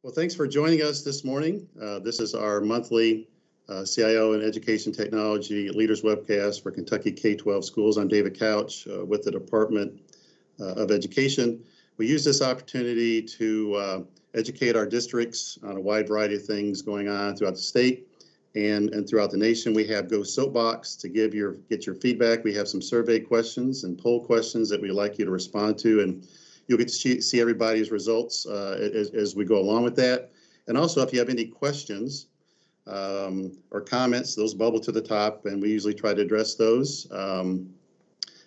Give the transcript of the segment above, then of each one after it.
Well, thanks for joining us this morning. This is our monthly CIO and Education Technology Leaders Webcast for Kentucky K-12 schools. I'm David Couch with the Department of Education. We use this opportunity to educate our districts on a wide variety of things going on throughout the state and throughout the nation. We have Go Soapbox to get your feedback. We have some survey questions and poll questions that we'd like you to respond to, and you'll get to see everybody's results as we go along with that. And also, if you have any questions or comments, those bubble to the top, and we usually try to address those.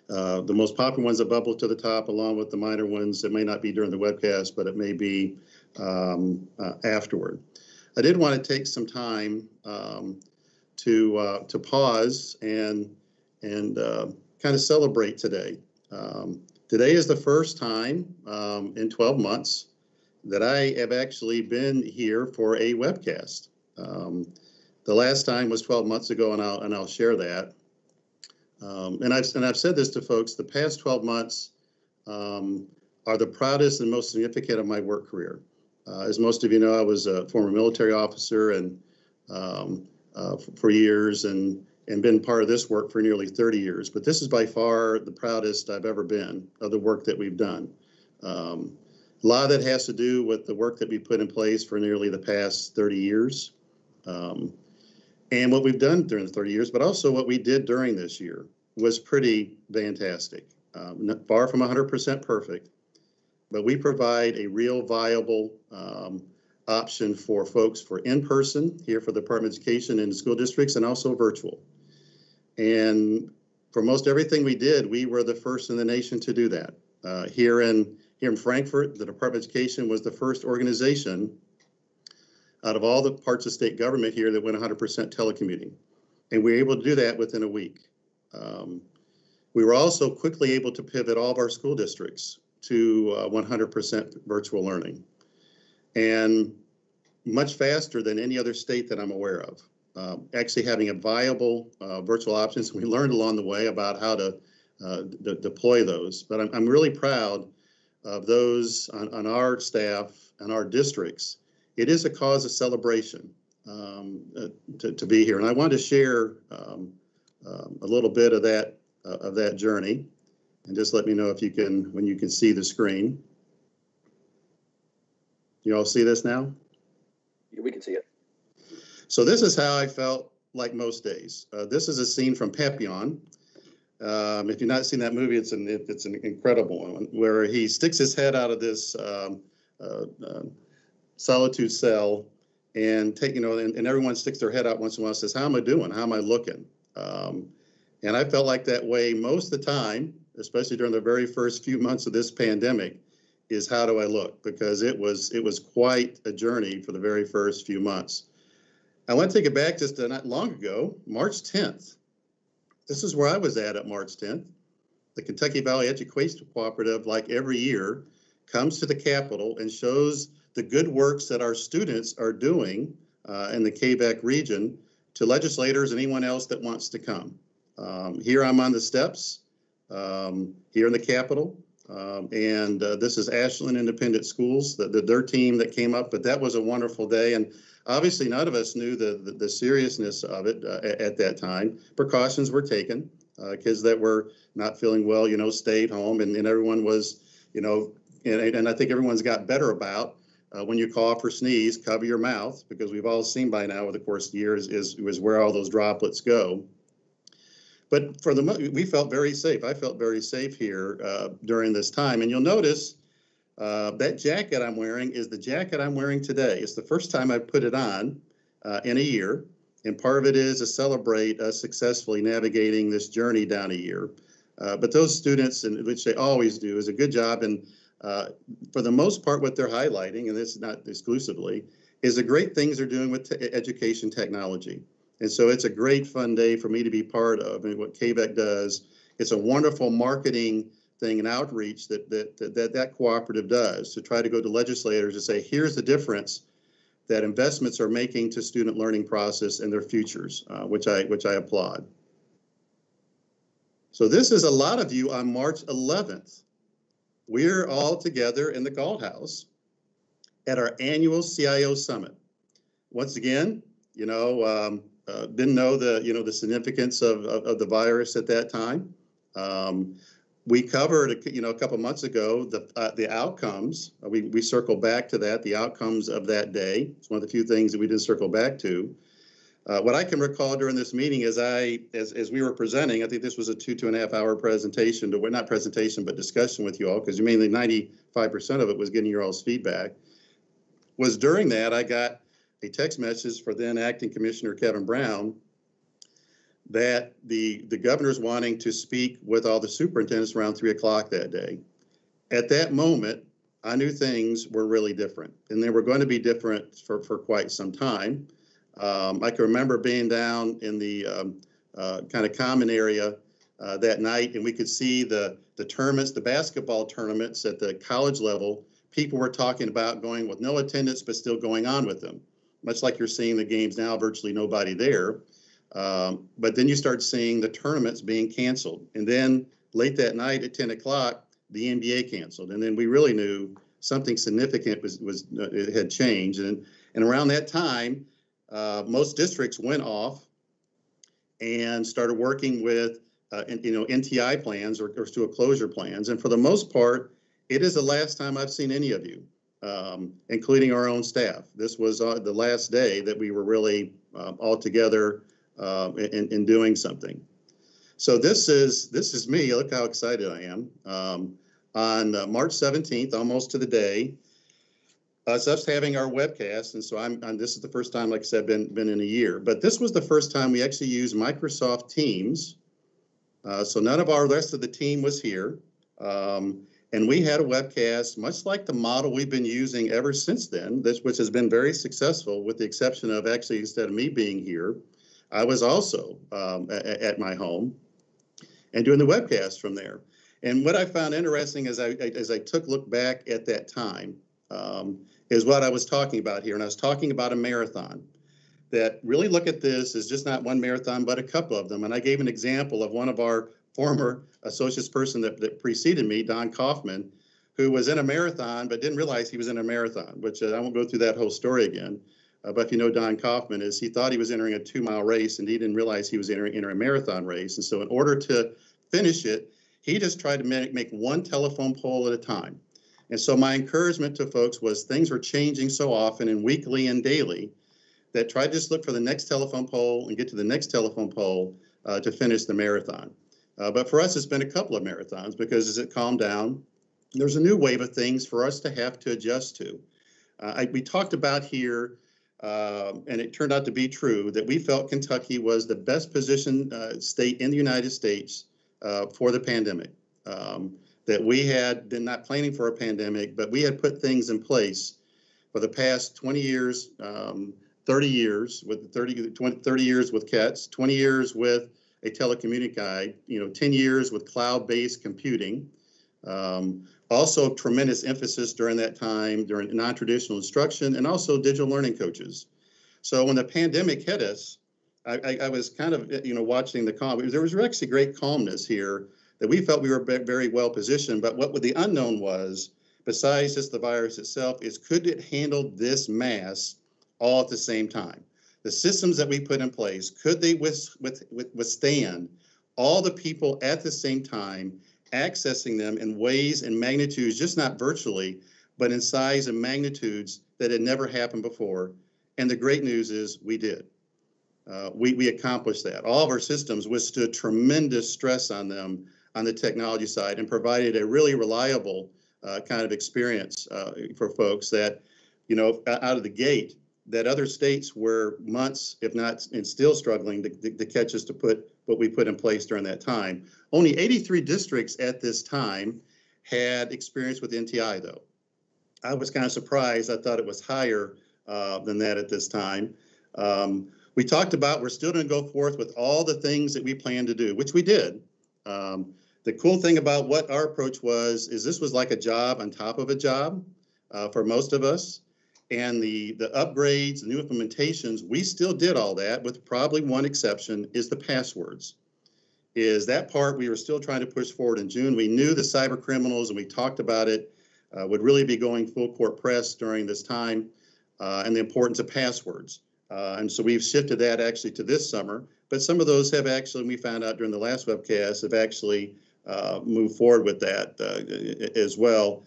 The most popular ones that bubble to the top, along with the minor ones that may not be during the webcast, but it may be afterward. I did want to take some time to pause and kind of celebrate today. Today is the first time in 12 months that I have actually been here for a webcast. The last time was 12 months ago, and I'll share that. And I've said this to folks: the past 12 months are the proudest and most significant of my work career. As most of you know, I was a former military officer and for years, and been part of this work for nearly 30 years. But this is by far the proudest I've ever been of the work that we've done. A lot of that has to do with the work that we put in place for nearly the past 30 years. And what we've done during the 30 years, but also what we did during this year was pretty fantastic. Far from 100% perfect, but we provide a real viable option for folks for in-person here for the Department of Education and the school districts, and also virtual. And for most everything we did, we were the first in the nation to do that. Here in Frankfort, the Department of Education was the first organization out of all the parts of state government here that went 100% telecommuting. And we were able to do that within a week. We were also quickly able to pivot all of our school districts to 100% virtual learning, and much faster than any other state that I'm aware of. Actually having a viable virtual options. We learned along the way about how to deploy those. But I'm really proud of those on our staff and our districts. It is a cause of celebration to be here, and I wanted to share a little bit of that journey. And just let me know if you can, when you can see the screen. You all see this now? Yeah, we can see it. So this is how I felt like most days. This is a scene from Papillon. If you've not seen that movie, it's an incredible one where he sticks his head out of this solitude cell and and everyone sticks their head out once in a while and says, "How am I doing? How am I looking?" And I felt like that way most of the time, especially during the very first few months of this pandemic, is how do I look? Because it was quite a journey for the very first few months. I want to take it back just not long ago, March 10th. This is where I was at March 10th. The Kentucky Valley Education Cooperative, like every year, comes to the Capitol and shows the good works that our students are doing in the KVAC region to legislators and anyone else that wants to come. Here I'm on the steps here in the Capitol, and this is Ashland Independent Schools, their team that came up. But that was a wonderful day, and obviously none of us knew the seriousness of it at that time. Precautions were taken. Kids that were not feeling well, stayed home, and everyone was, and I think everyone's got better about when you cough or sneeze, cover your mouth, because we've all seen by now over the course of the year is where all those droplets go. But we felt very safe. I felt very safe here during this time. And you'll notice that jacket I'm wearing is the jacket I'm wearing today. It's the first time I've put it on in a year. And part of it is to celebrate us successfully navigating this journey down a year. But those students, which they always do, is a good job. And for the most part, what they're highlighting, and this is not exclusively, is the great things they're doing with education technology. And so it's a great fun day for me to be part of, and what KVAC does. It's a wonderful marketing thing and outreach that cooperative does to try to go to legislators and say, here's the difference that investments are making to student learning process and their futures, which I applaud. So this is a lot of you on March 11th. We're all together in the Galt House, at our annual CIO Summit. Once again, didn't know the significance of the virus at that time. We covered a couple months ago the outcomes. We circled back to that, the outcomes of that day. It's one of the few things that we didn't circle back to. What I can recall during this meeting is as we were presenting, I think this was a 2.5 hour presentation, not presentation, but discussion with you all, because mainly 95% of it was getting your all's feedback. Was during that I got a text message for then Acting Commissioner Kevin Brown that the governor's wanting to speak with all the superintendents around 3 o'clock that day. At that moment, I knew things were really different, and they were going to be different for quite some time. I can remember being down in the kind of common area that night, and we could see the tournaments, the basketball tournaments at the college level. People were talking about going with no attendance, but still going on with them. Much like you're seeing the games now, virtually nobody there. But then you start seeing the tournaments being canceled. And then late that night at 10 o'clock, the NBA canceled. And then we really knew something significant it had changed. And around that time, most districts went off and started working with NTI plans or school closure plans. And for the most part, it is the last time I've seen any of you, including our own staff. This was the last day that we were really all together in doing something. So this is me. Look how excited I am. On March 17th, almost to the day, it's us having our webcast, and so this is the first time, like I said, been in a year. But this was the first time we actually used Microsoft Teams. So none of our rest of the team was here. And we had a webcast, much like the model we've been using ever since then, which has been very successful, with the exception of actually, instead of me being here, I was also at my home and doing the webcast from there. And what I found interesting as I took a look back at that time is what I was talking about here. And I was talking about a marathon. That really look at this as just not one marathon, but a couple of them. And I gave an example of one of our former associates person that preceded me, Don Kaufman, who was in a marathon but didn't realize he was in a marathon, which I won't go through that whole story again. But if you know Don Kaufman, he thought he was entering a 2-mile race, and he didn't realize he was entering a marathon race. And so in order to finish it, he just tried to make one telephone pole at a time. And so my encouragement to folks was things are changing so often and weekly and daily that try to just look for the next telephone pole and get to the next telephone pole to finish the marathon. But for us, it's been a couple of marathons, because as it calmed down, there's a new wave of things for us to have to adjust to. We talked about here, and it turned out to be true, that we felt Kentucky was the best positioned state in the United States for the pandemic. That we had been not planning for a pandemic, but we had put things in place for the past 20 years, 30 years with 30 years with CATS, 20 years with a telecommuting guide, 10 years with cloud-based computing. Also tremendous emphasis during that time during non-traditional instruction, and also digital learning coaches. So when the pandemic hit us, I was kind of watching the calm. There was actually great calmness here, that we felt we were very well positioned. But what the unknown was, besides just the virus itself, is could it handle this mass all at the same time? The systems that we put in place, could they withstand all the people at the same time, accessing them in ways and magnitudes, just not virtually, but in size and magnitudes that had never happened before? And the great news is we did. We accomplished that. All of our systems withstood tremendous stress on them on the technology side, and provided a really reliable kind of experience for folks that, out of the gate, that other states were months, if not, and still struggling to catch us to put what we put in place during that time. Only 83 districts at this time had experience with NTI, though. I was kind of surprised. I thought it was higher than that at this time. We talked about we're still going to go forth with all the things that we plan to do, which we did. The cool thing about what our approach was is this was like a job on top of a job for most of us. And the upgrades, the new implementations, we still did all that, with probably one exception, is the passwords. Is that part we were still trying to push forward in June. We knew the cyber criminals, and we talked about it would really be going full court press during this time, and the importance of passwords. And so we've shifted that actually to this summer, but some of those have actually, we found out during the last webcast, have actually moved forward with that as well.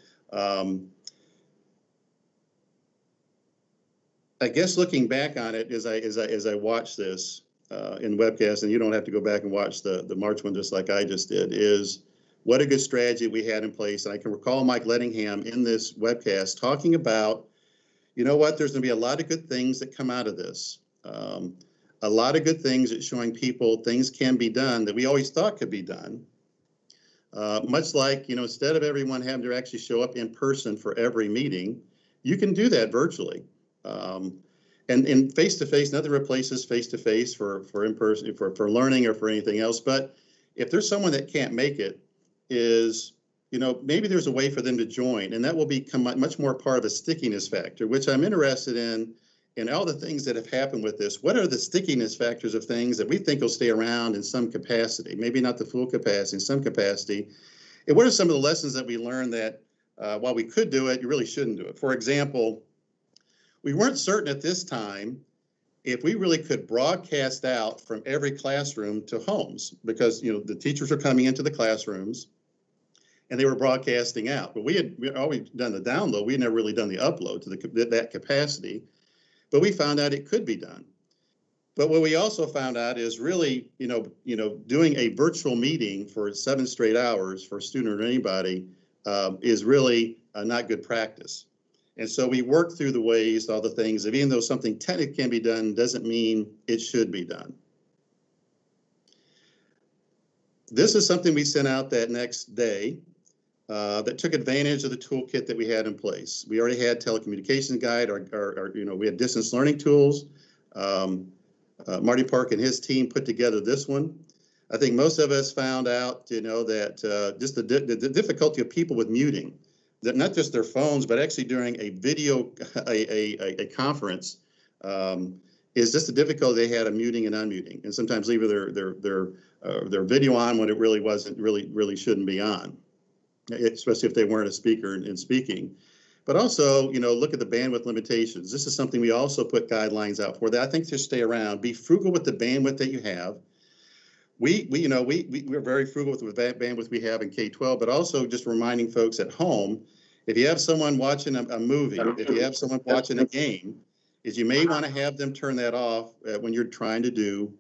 I guess looking back on it as I watch this in webcast, and you don't have to go back and watch the March one just like I just did, is what a good strategy we had in place. And I can recall Mike Lettingham in this webcast talking about, you know what, there's going to be a lot of good things that come out of this. A lot of good things at showing people things can be done that we always thought could be done. Much like, you know, instead of everyone having to actually show up in person for every meeting, you can do that virtually. And face-to-face, nothing replaces face-to-face for in-person, for learning or for anything else. But if there's someone that can't make it, is, you know, maybe there's a way for them to join, and that will become much more part of a stickiness factor, which I'm interested in all the things that have happened with this. What are the stickiness factors of things that we think will stay around in some capacity, maybe not the full capacity, in some capacity? And what are some of the lessons that we learned that while we could do it, you really shouldn't do it? For example, we weren't certain at this time if we really could broadcast out from every classroom to homes, because, you know, the teachers are coming into the classrooms and they were broadcasting out. But we had always done the download. We had never really done the upload to that capacity, but we found out it could be done. But what we also found out is really, you know, doing a virtual meeting for 7 straight hours for a student or anybody is really not good practice. And so we work through the ways, all the things, that even though something technically can be done, doesn't mean it should be done. This is something we sent out that next day that took advantage of the toolkit that we had in place. We already had telecommunications guide, you know, we had distance learning tools. Marty Park and his team put together this one. I think most of us found out, you know, that just the difficulty of people with muting. That not just their phones, but actually during a video, a conference, is just the difficulty they had of muting and unmuting, and sometimes leaving their video on when it really wasn't, really shouldn't be on, especially if they weren't a speaker and speaking. But also, you know, look at the bandwidth limitations. This is something we also put guidelines out for that I think to stay around. Be frugal with the bandwidth that you have. We're very frugal with the bandwidth we have in K-12, but also just reminding folks at home, if you have someone watching a movie, if you have someone watching a game, is you may want to have them turn that off when you're trying to do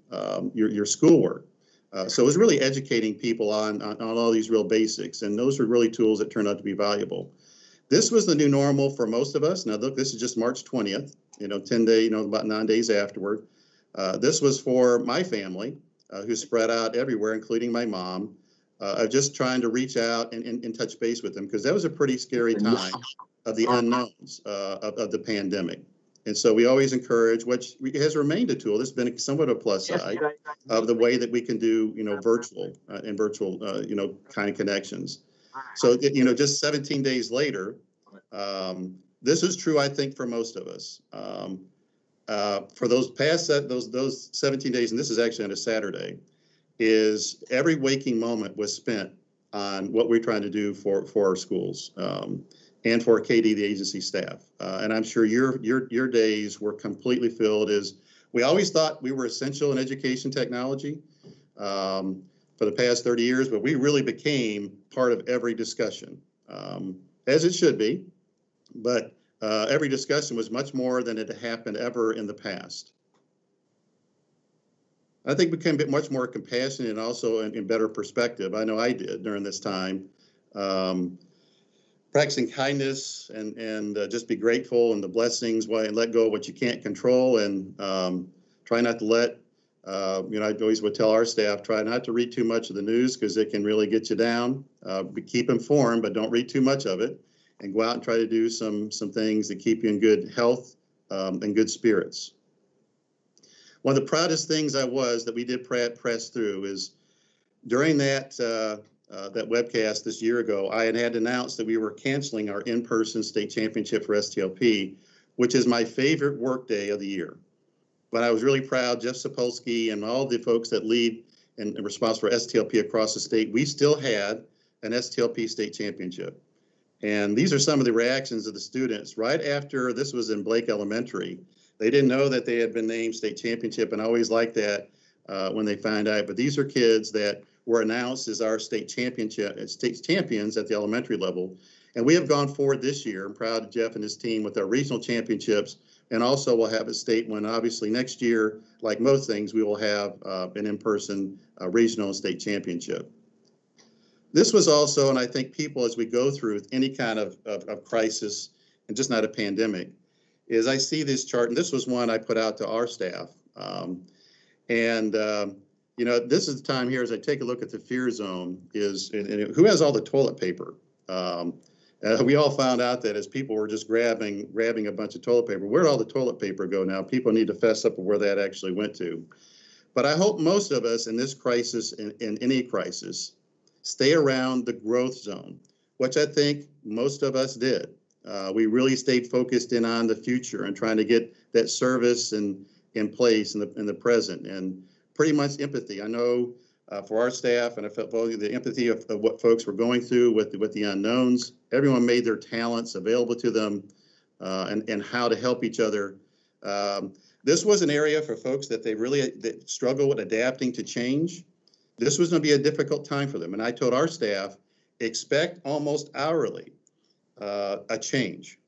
your schoolwork. So it was really educating people on all these real basics, and those were really tools that turned out to be valuable. This was the new normal for most of us. Now, look, this is just March 20th, you know, 10 days, you know, about 9 days afterward. This was for my family. Who's spread out everywhere, including my mom, of just trying to reach out and touch base with them, because that was a pretty scary time of the unknowns of the pandemic. And so we always encourage, which has remained a tool, this has been somewhat a plus side of the way that we can do, you know, virtual you know, kind of connections. So, you know, just 17 days later, this is true, I think, for most of us. For those past those 17 days, and this is actually on a Saturday, is every waking moment was spent on what we're trying to do for our schools and for KD, the agency staff. And I'm sure your days were completely filled. As we always thought we were essential in education technology for the past 30 years, but we really became part of every discussion, as it should be. But every discussion was much more than it had happened ever in the past. I think we became much more compassionate and also in better perspective. I know I did during this time. Practicing kindness and just be grateful and the blessings, and let go of what you can't control, and try not to let, you know, I always would tell our staff, try not to read too much of the news because it can really get you down. Keep informed, but don't read too much of it. And go out and try to do some things that keep you in good health and good spirits. One of the proudest things that we did press through is during that webcast this year ago, I had announced that we were canceling our in-person state championship for STLP, which is my favorite work day of the year. But I was really proud, Jeff Sapolsky and all the folks that lead and responsible for STLP across the state, we still had an STLP state championship. And these are some of the reactions of the students right after this was in Blake Elementary. They didn't know that they had been named state championship, and I always like that when they find out. But these are kids that were announced as our state champions at the elementary level. And we have gone forward this year. I'm proud of Jeff and his team with our regional championships, and also we'll have a state one. Obviously, next year, like most things, we will have an in-person regional and state championship. This was also, and I think people, as we go through any kind of crisis, and just not a pandemic, is I see this chart, and this was one I put out to our staff. You know, this is the time here as I take a look at the fear zone is, and who has all the toilet paper? We all found out that as people were just grabbing a bunch of toilet paper, where'd all the toilet paper go now? People need to fess up of where that actually went to. But I hope most of us in this crisis, in any crisis, stay around the growth zone, which I think most of us did. We really stayed focused in on the future and trying to get that service in place in the present, and pretty much empathy. I know for our staff, and I felt the empathy of what folks were going through with the unknowns. Everyone made their talents available to them, and how to help each other. This was an area for folks that that struggle with adapting to change. This was going to be a difficult time for them. And I told our staff, expect almost hourly a change.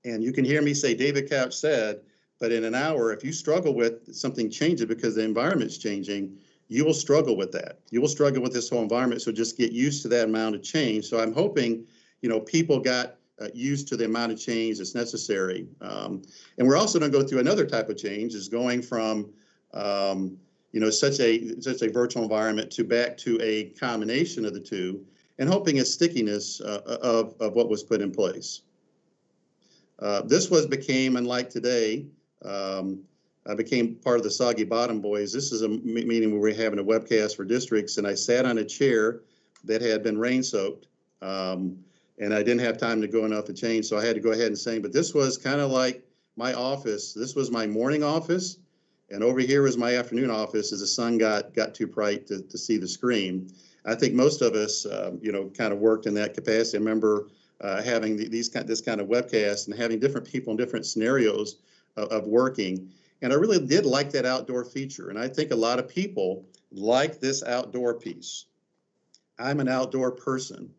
And you can hear me say, David Couch said, but in an hour, if you struggle with something changing because the environment's changing, you will struggle with that. You will struggle with this whole environment. So just get used to that amount of change. So I'm hoping, you know, people got used to the amount of change that's necessary. And we're also going to go through another type of change, is going from you know, such a virtual environment back to a combination of the two, and hoping a stickiness of what was put in place. This became, unlike today, I became part of the Soggy Bottom Boys. This is a meeting where we're having a webcast for districts, and I sat on a chair that had been rain soaked, and I didn't have time to go enough to change, so I had to go ahead and sing. But this was kind of like my office. This was my morning office. And over here was my afternoon office as the sun got too bright to see the screen. I think most of us, you know, kind of worked in that capacity. I remember having this kind of webcast and having different people in different scenarios of working. And I really did like that outdoor feature. And I think a lot of people like this outdoor piece. I'm an outdoor person.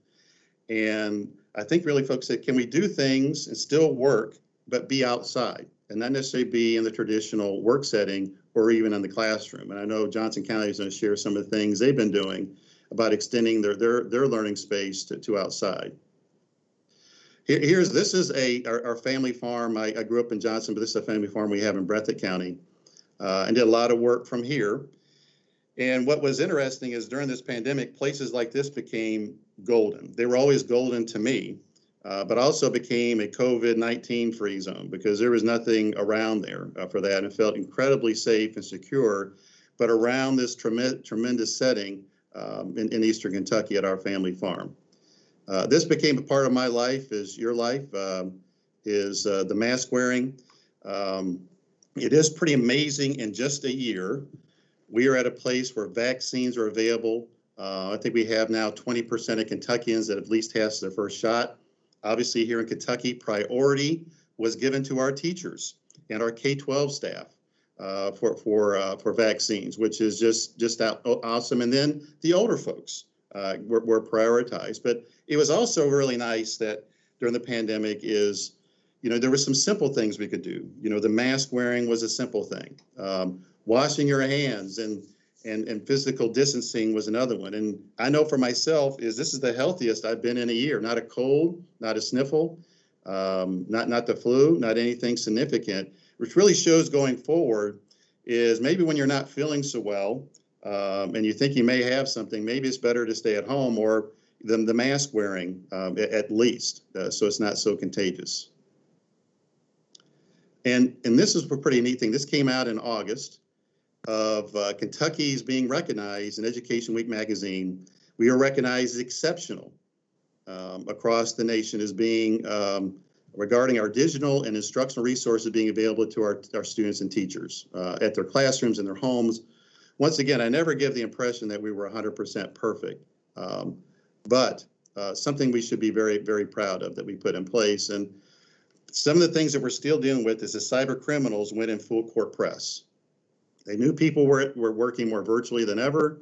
And I think really folks said, can we do things and still work, but be outside? And not necessarily be in the traditional work setting or even in the classroom. And I know Johnson County is going to share some of the things they've been doing about extending their learning space to outside. This is our family farm. I grew up in Johnson, but this is a family farm we have in Breathitt County, and did a lot of work from here. And what was interesting is during this pandemic, places like this became golden. They were always golden to me. But also became a COVID-19 free zone because there was nothing around there for that, and it felt incredibly safe and secure. But around this tremendous setting in Eastern Kentucky at our family farm. This became a part of my life, is your life, is the mask wearing. It is pretty amazing in just a year. We are at a place where vaccines are available. I think we have now 20% of Kentuckians that have at least had their first shot. Obviously, here in Kentucky, priority was given to our teachers and our K-12 staff for vaccines, which is just awesome. And then the older folks were prioritized. But it was also really nice that during the pandemic is, you know, there were some simple things we could do. You know, the mask wearing was a simple thing. Washing your hands and physical distancing was another one. And I know for myself this is the healthiest I've been in a year. Not a cold, not a sniffle, not the flu, not anything significant, which really shows going forward is maybe when you're not feeling so well and you think you may have something, maybe it's better to stay at home, or the mask wearing at least, so it's not so contagious. And this is a pretty neat thing. This came out in August. Of Kentucky's being recognized in Education Week magazine. We are recognized as exceptional across the nation as being regarding our digital and instructional resources being available to our students and teachers at their classrooms and their homes. Once again, I never give the impression that we were 100% perfect, but something we should be very, very proud of that we put in place. And some of the things that we're still dealing with is the cyber criminals went in full court press. They knew people were working more virtually than ever,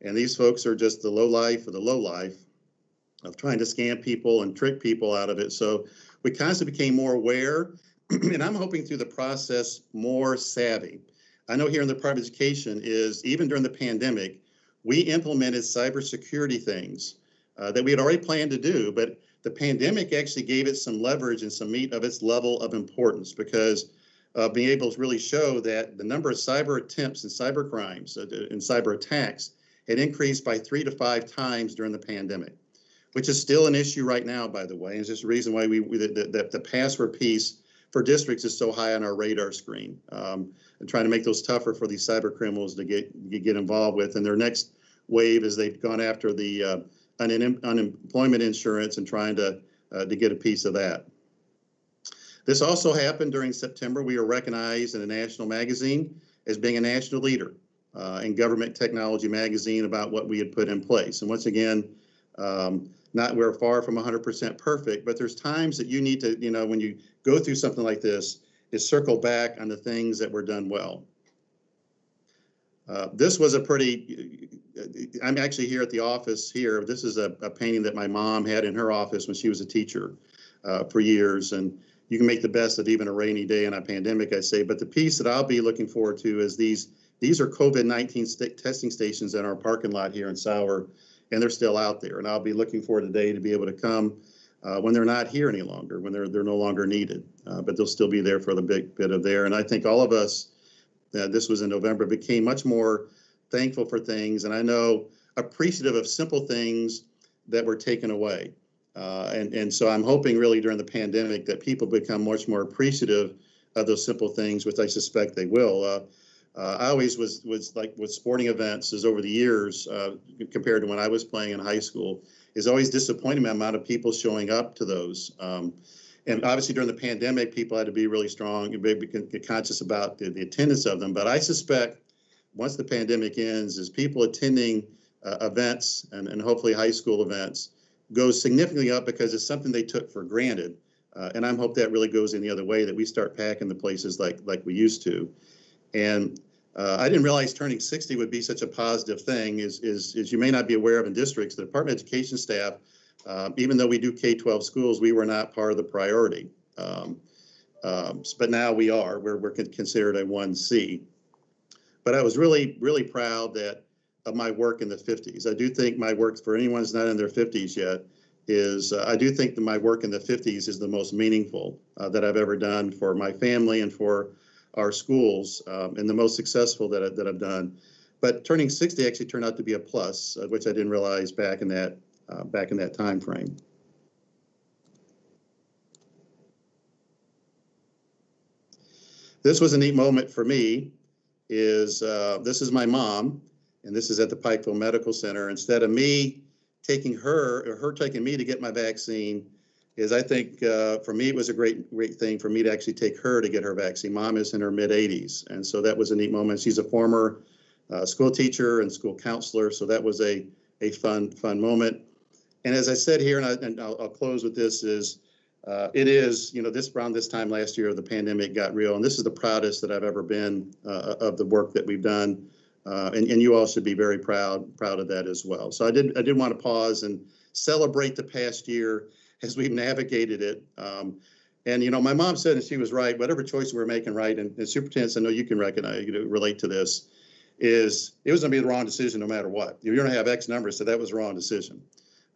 and these folks are just the low life of the low life of trying to scam people and trick people out of it. So we constantly became more aware, and I'm hoping through the process more savvy. I know here in the Department of Education is, even during the pandemic, we implemented cybersecurity things that we had already planned to do, but the pandemic actually gave it some leverage and some meat of its level of importance, because being able to really show that the number of cyber attempts and cyber crimes and cyber attacks had increased by 3 to 5 times during the pandemic, which is still an issue right now, by the way. And it's just the reason why the password piece for districts is so high on our radar screen, and trying to make those tougher for these cyber criminals to get involved with. And their next wave is they've gone after the unemployment insurance and trying to get a piece of that. This also happened during September. We were recognized in a national magazine as being a national leader in Government Technology Magazine about what we had put in place. And once again, we're far from 100% perfect, but there's times that you need to, when you go through something like this, is circle back on the things that were done well. This was I'm actually here at the office here. This is a painting that my mom had in her office when she was a teacher for years. And you can make the best of even a rainy day in a pandemic, I say. But the piece that I'll be looking forward to is these are COVID-19 testing stations in our parking lot here in Sauer, and they're still out there. And I'll be looking forward today to be able to come when they're not here any longer, when they're no longer needed. But they'll still be there for the big bit of there. And I think all of us, this was in November, became much more thankful for things, and I know appreciative of simple things that were taken away. And so I'm hoping really during the pandemic that people become much more appreciative of those simple things, which I suspect they will. I always was like with sporting events is over the years, compared to when I was playing in high school, is always disappointing the amount of people showing up to those. And obviously during the pandemic, people had to be really strong and be conscious about the attendance of them. But I suspect once the pandemic ends, is people attending events and hopefully high school events goes significantly up, because it's something they took for granted. And I hope that really goes in the other way, that we start packing the places like we used to. And I didn't realize turning 60 would be such a positive thing. Is you may not be aware of in districts, the Department of Education staff, even though we do K-12 schools, we were not part of the priority. But now we are. We're considered a 1C. But I was really, really proud of my work in the 50s. I do think my work, for anyone who's not in their 50s yet, I do think that my work in the 50s is the most meaningful that I've ever done for my family and for our schools, and the most successful that I've done. But turning 60 actually turned out to be a plus, which I didn't realize back in that time frame. This was a neat moment for me. This is my mom, and this is at the Pikeville Medical Center. Instead of me taking her, or her taking me to get my vaccine, I think for me it was a great thing for me to actually take her to get her vaccine. Mom is in her mid-80s, and so that was a neat moment. She's a former school teacher and school counselor, so that was a fun moment. And as I said here, and I'll close with this, it is, around this time last year, the pandemic got real, and this is the proudest that I've ever been of the work that we've done, and you all should be very proud of that as well. So I did want to pause and celebrate the past year as we've navigated it. And my mom said, and she was right, whatever choice we're making, right, and superintendents, I know you can relate to this, it was going to be the wrong decision no matter what. You're going to have X numbers, so that was the wrong decision.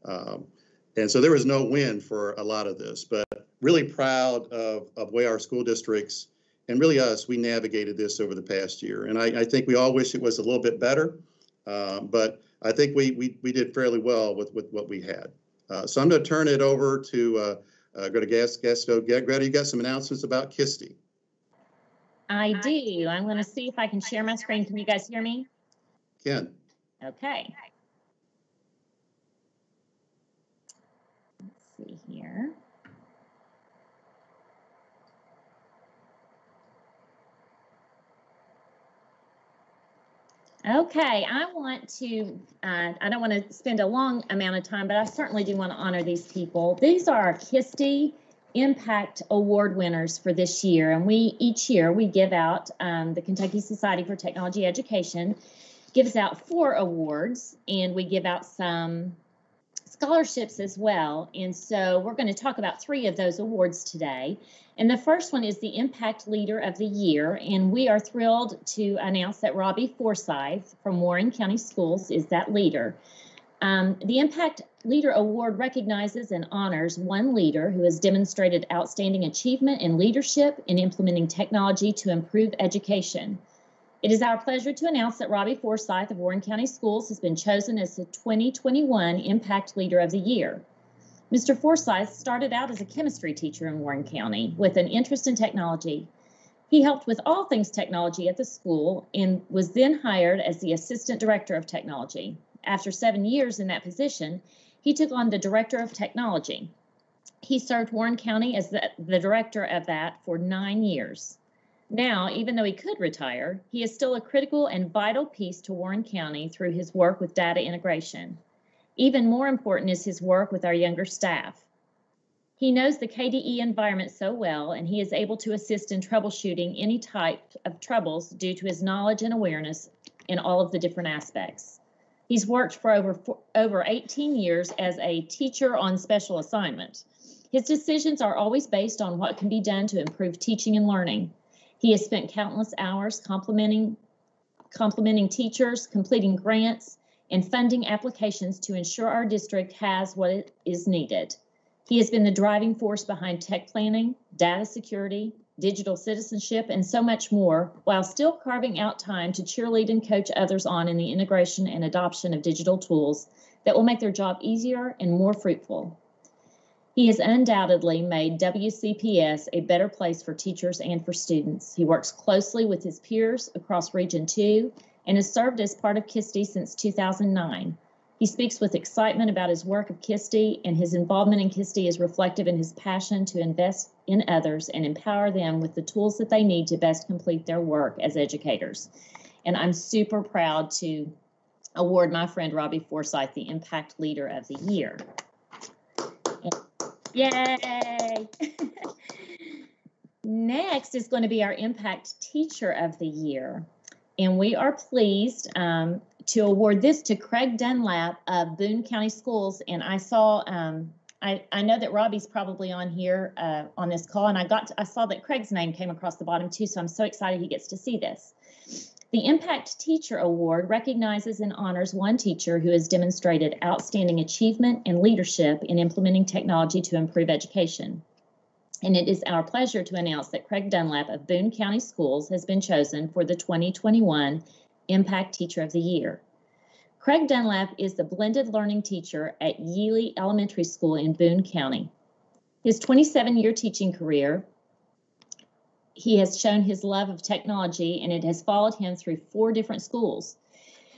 And so there was no win for a lot of this, but really proud of the way our school districts, and really us, we navigated this over the past year. And I think we all wish it was a little bit better, but I think we did fairly well with what we had. So I'm going to turn it over to go to Gasto. Greta, you got some announcements about Kisty? I do. I'm going to see if I can share my screen. Can you guys hear me? Can. Okay. Let's see here. Okay, I don't want to spend a long amount of time, but I certainly do want to honor these people. These are our Kisty Impact Award winners for this year. And each year we give out, the Kentucky Society for Technology Education gives out 4 awards, and we give out some scholarships as well. And so we're going to talk about 3 of those awards today. And the first one is the Impact Leader of the Year. And we are thrilled to announce that Robbie Forsyth from Warren County Schools is that leader. The Impact Leader Award recognizes and honors one leader who has demonstrated outstanding achievement in leadership in implementing technology to improve education. It is our pleasure to announce that Robbie Forsyth of Warren County Schools has been chosen as the 2021 Impact Leader of the Year. Mr. Forsyth started out as a chemistry teacher in Warren County with an interest in technology. He helped with all things technology at the school and was then hired as the Assistant Director of Technology. After 7 years in that position, he took on the Director of Technology. He served Warren County as the director of that for 9 years. Now, even though he could retire, he is still a critical and vital piece to Warren County through his work with data integration. Even more important is his work with our younger staff. He knows the KDE environment so well, and he is able to assist in troubleshooting any type of troubles due to his knowledge and awareness in all of the different aspects. He's worked for over 18 years as a teacher on special assignment. His decisions are always based on what can be done to improve teaching and learning. He has spent countless hours complimenting teachers, completing grants, and funding applications to ensure our district has what is needed. He has been the driving force behind tech planning, data security, digital citizenship, and so much more, while still carving out time to cheerlead and coach others on in the integration and adoption of digital tools that will make their job easier and more fruitful. He has undoubtedly made WCPS a better place for teachers and for students. He works closely with his peers across Region 2 and has served as part of Kisty since 2009. He speaks with excitement about his work of Kisty, and his involvement in Kisty is reflective in his passion to invest in others and empower them with the tools that they need to best complete their work as educators. And I'm super proud to award my friend Robbie Forsyth the Impact Leader of the Year. Yay! Next is going to be our Impact Teacher of the Year. And we are pleased to award this to Craig Dunlap of Boone County Schools. And I saw, I know that Robbie's probably on here on this call, and I saw that Craig's name came across the bottom too, so I'm so excited he gets to see this. The Impact Teacher Award recognizes and honors one teacher who has demonstrated outstanding achievement and leadership in implementing technology to improve education. And it is our pleasure to announce that Craig Dunlap of Boone County Schools has been chosen for the 2021 Impact Teacher of the Year. Craig Dunlap is the blended learning teacher at Yealy Elementary School in Boone County. His 27-year teaching career, he has shown his love of technology, and it has followed him through 4 different schools.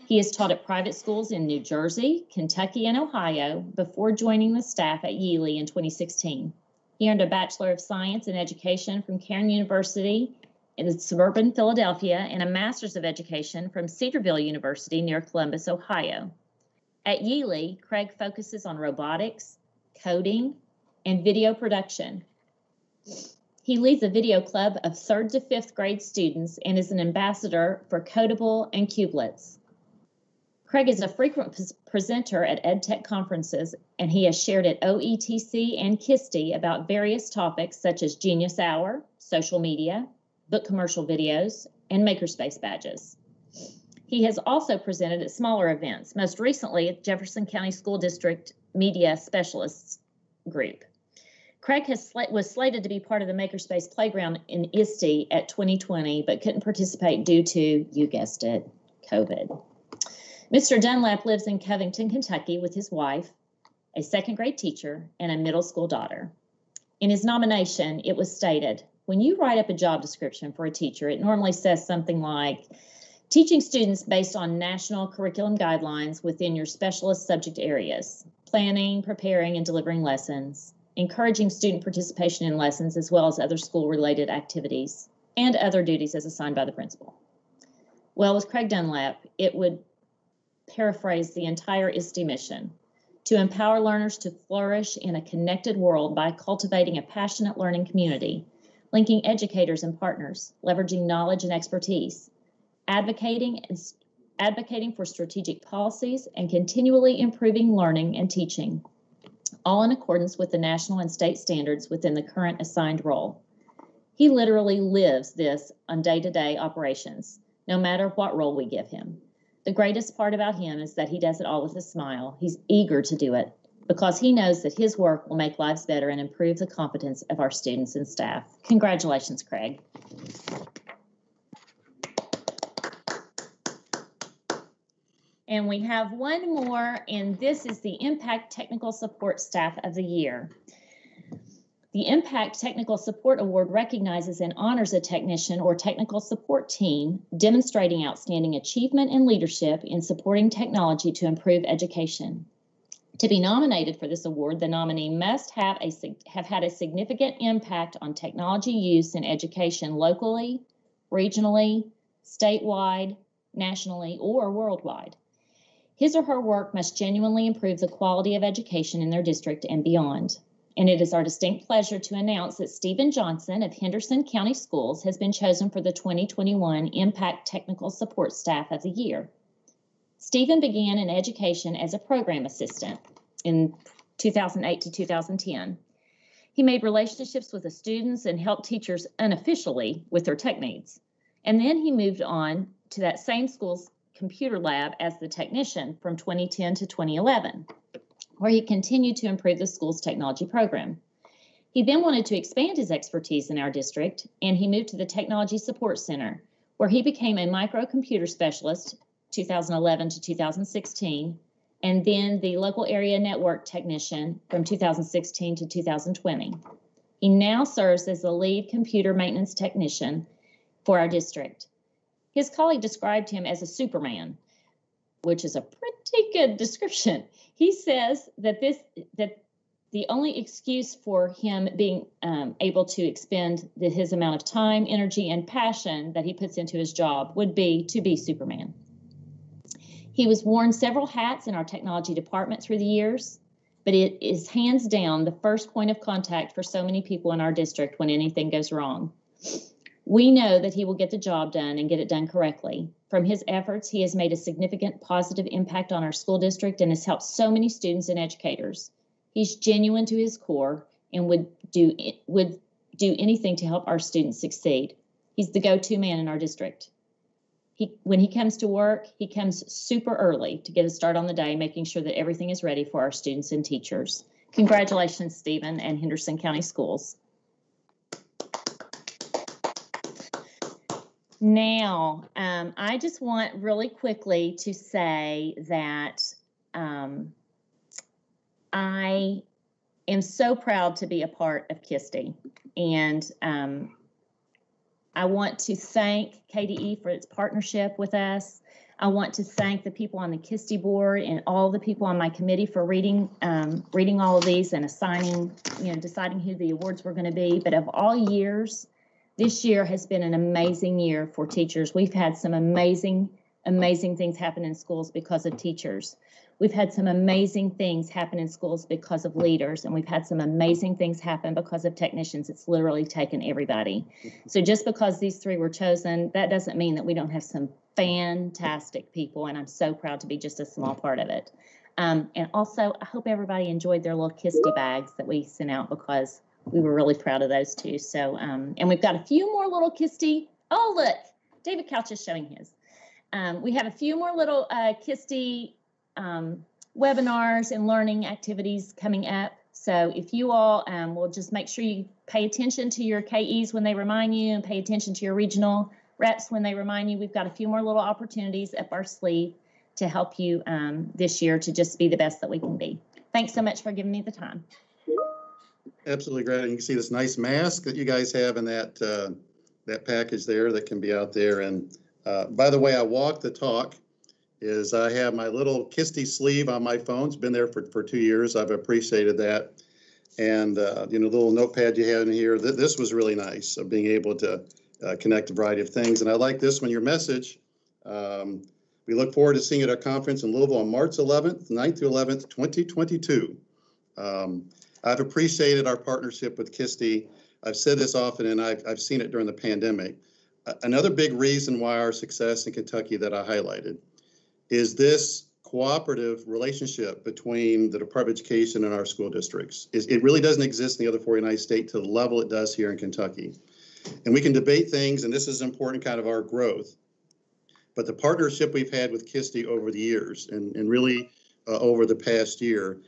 He has taught at private schools in New Jersey, Kentucky, and Ohio before joining the staff at Yealy in 2016. He earned a Bachelor of Science in Education from Cairn University in suburban Philadelphia and a Master's of Education from Cedarville University near Columbus, Ohio. At Yealy, Craig focuses on robotics, coding, and video production. He leads a video club of 3rd to 5th grade students and is an ambassador for Codable and Kubelets. Craig is a frequent presenter at EdTech conferences, and he has shared at OETC and Kisty about various topics such as Genius Hour, social media, book commercial videos, and Makerspace badges. He has also presented at smaller events, most recently at Jefferson County School District Media Specialists Group. Craig was slated to be part of the Makerspace Playground in ISTE at 2020, but couldn't participate due to, you guessed it, COVID. Mr. Dunlap lives in Covington, Kentucky with his wife, a 2nd grade teacher, and a middle school daughter. In his nomination, it was stated, when you write up a job description for a teacher, it normally says something like, teaching students based on national curriculum guidelines within your specialist subject areas, planning, preparing, and delivering lessons, encouraging student participation in lessons as well as other school-related activities, and other duties as assigned by the principal. Well, with Craig Dunlap, it would paraphrase the entire ISTE mission: to empower learners to flourish in a connected world by cultivating a passionate learning community, linking educators and partners, leveraging knowledge and expertise, advocating for strategic policies, and continually improving learning and teaching, all in accordance with the national and state standards within the current assigned role. He literally lives this on day-to-day operations, no matter what role we give him. The greatest part about him is that he does it all with a smile. He's eager to do it because he knows that his work will make lives better and improve the competence of our students and staff. Congratulations, Craig. And we have one more, and this is the Impact Technical Support Staff of the Year. The Impact Technical Support Award recognizes and honors a technician or technical support team demonstrating outstanding achievement and leadership in supporting technology to improve education. To be nominated for this award, the nominee must have had a significant impact on technology use in education locally, regionally, statewide, nationally, or worldwide. His or her work must genuinely improve the quality of education in their district and beyond. And it is our distinct pleasure to announce that Stephen Johnson of Henderson County Schools has been chosen for the 2021 Impact Technical Support Staff of the Year. Stephen began in education as a program assistant in 2008 to 2010. He made relationships with the students and helped teachers unofficially with their tech needs. And then he moved on to that same school's computer lab as the technician from 2010 to 2011, where he continued to improve the school's technology program. He then wanted to expand his expertise in our district, and he moved to the Technology Support Center, where he became a microcomputer specialist 2011 to 2016, and then the local area network technician from 2016 to 2020. He now serves as the lead computer maintenance technician for our district. His colleague described him as a Superman, which is a pretty good description. He says that the only excuse for him being able to expend his amount of time, energy, and passion that he puts into his job would be to be Superman. He was worn several hats in our technology department through the years, but it is hands down the first point of contact for so many people in our district when anything goes wrong. We know that he will get the job done and get it done correctly. From his efforts, he has made a significant positive impact on our school district and has helped so many students and educators. He's genuine to his core and would do anything to help our students succeed. He's the go-to man in our district. When he comes to work, he comes super early to get a start on the day, making sure that everything is ready for our students and teachers. Congratulations, Stephen and Henderson County Schools. Now, I just want really quickly to say that I am so proud to be a part of Kisty, and I want to thank KDE for its partnership with us. I want to thank the people on the Kisty board and all the people on my committee for reading all of these and assigning, deciding who the awards were going to be. But of all years, this year has been an amazing year for teachers. We've had some amazing things happen in schools because of teachers. We've had some amazing things happen in schools because of leaders, and we've had some amazing things happen because of technicians. It's literally taken everybody. So just because these three were chosen, that doesn't mean that we don't have some fantastic people, and I'm so proud to be just a small part of it. And also, I hope everybody enjoyed their little Kisty bags that we sent out because we were really proud of those too. So, and we've got a few more little Kisty. Oh, look, David Couch is showing his. We have a few more little Kisty webinars and learning activities coming up. So if you all will just make sure you pay attention to your KEs when they remind you, and pay attention to your regional reps when they remind you. We've got a few more little opportunities up our sleeve to help you this year to just be the best that we can be. Thanks so much for giving me the time. Absolutely great. And you can see this nice mask that you guys have in that package there that can be out there. And by the way, I walk the talk. Is I have my little Kisty sleeve on my phone. It's been there for 2 years. I've appreciated that. And, the little notepad you have in here, this was really nice of being able to connect a variety of things. And I like this one, your message. We look forward to seeing you at our conference in Louisville on March 11th, 9th through 11th, 2022. I've appreciated our partnership with Kisty. I've said this often, and I've seen it during the pandemic. Another big reason why our success in Kentucky that I highlighted is this cooperative relationship between the Department of Education and our school districts. It really doesn't exist in the other 49 states to the level it does here in Kentucky. And we can debate things, and this is important kind of our growth. But the partnership we've had with Kisty over the years and really over the past year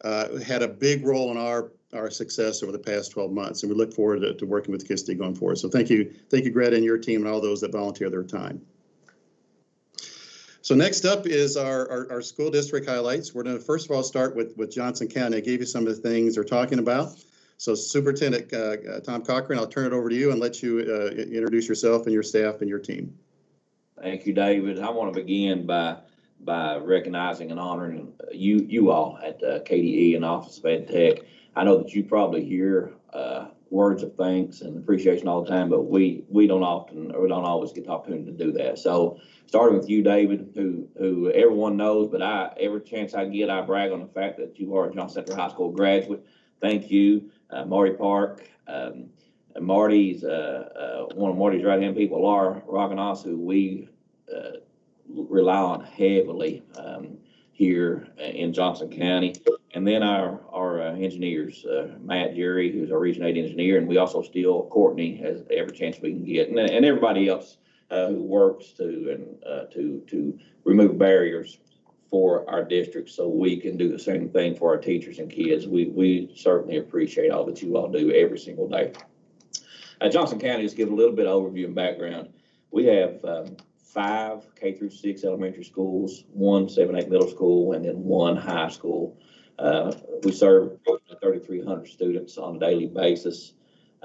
had a big role in our success over the past 12 months. And we look forward to working with Kisty going forward. So thank you, Greta, and your team and all those that volunteer their time. So next up is our school district highlights. We're going to first of all start with Johnson County. I gave you some of the things they're talking about. So Superintendent Tom Cochran, I'll turn it over to you and let you introduce yourself and your staff and your team. Thank you, David. I want to begin by recognizing and honoring you all at KDE and Office of EdTech. I know that you probably hear words of thanks and appreciation all the time, but we don't always get the opportunity to do that. So starting with you, David, who everyone knows, but every chance I get, I brag on the fact that you are a Johnson Central High School graduate. Thank you, Marty Park. Marty's one of Marty's right-hand people, Laura Raganos, who we rely on heavily here in Johnson County. And then our engineers, Matt Jerry, who's our Region 8 engineer, and we also steal Courtney as every chance we can get, and everybody else who works to remove barriers for our district so we can do the same thing for our teachers and kids. We certainly appreciate all that you all do every single day. Johnson County, just give a little bit of overview and background. We have 5 K-6 elementary schools, 1 7-8 middle school, and then 1 high school. We serve 3,300 students on a daily basis.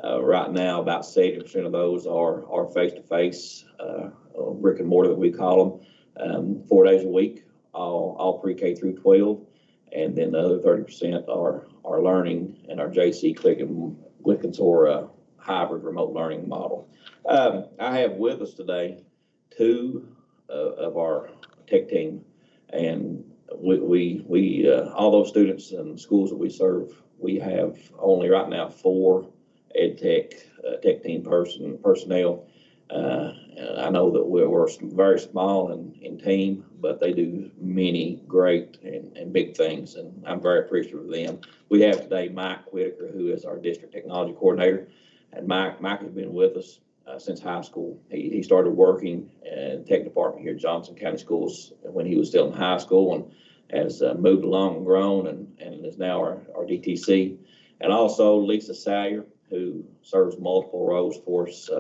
Right now, about 70% of those are face-to-face, brick and mortar that we call them, 4 days a week, all pre-K through 12. And then the other 30% are learning in our JC Clickens or hybrid remote learning model. I have with us today 2 of our tech team, and we all those students and schools that we serve, we have only right now 4 EdTech tech team personnel. I know that we're very small in team, but they do many great and big things, and I'm very appreciative of them. We have today Mike Whittaker, who is our district technology coordinator, and Mike has been with us since high school. He started working in the tech department here at Johnson County Schools when he was still in high school, and has moved along and grown and is now our DTC. And also Lisa Salyer, who serves multiple roles for us.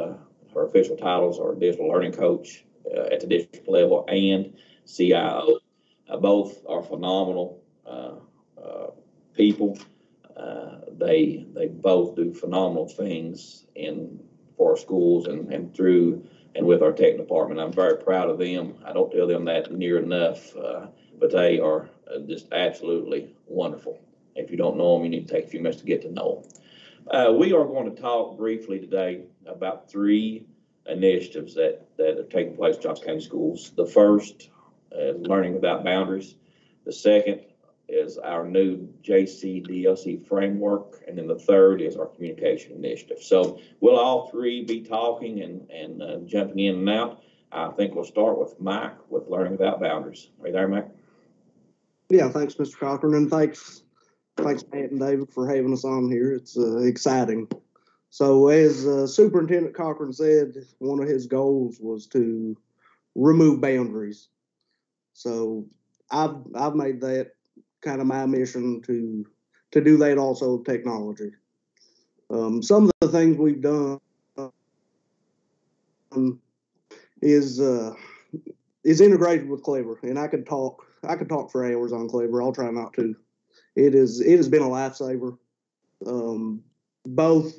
Her official titles are digital learning coach at the district level and CIO. Both are phenomenal people. They both do phenomenal things for our schools and through and with our tech department. I'm very proud of them. I don't tell them that near enough, but they are just absolutely wonderful. If you don't know them, you need to take a few minutes to get to know them. We are going to talk briefly today about 3 initiatives that are taking place at Johnson County Schools. The first is Learning Without Boundaries. The second is our new JCDLC framework, and then the third is our communication initiative. So we'll all 3 be talking and jumping in and out. I think we'll start with Mike with Learning Without Boundaries. Are you there, Mike? Yeah, thanks, Mr. Cochran, and thanks Matt and David for having us on here. It's exciting. So as Superintendent Cochran said, one of his goals was to remove boundaries. So I've made that kind of my mission to do that also with technology. Some of the things we've done is integrated with Clever, and I could talk for hours on Clever. I'll try not to. It has been a lifesaver, both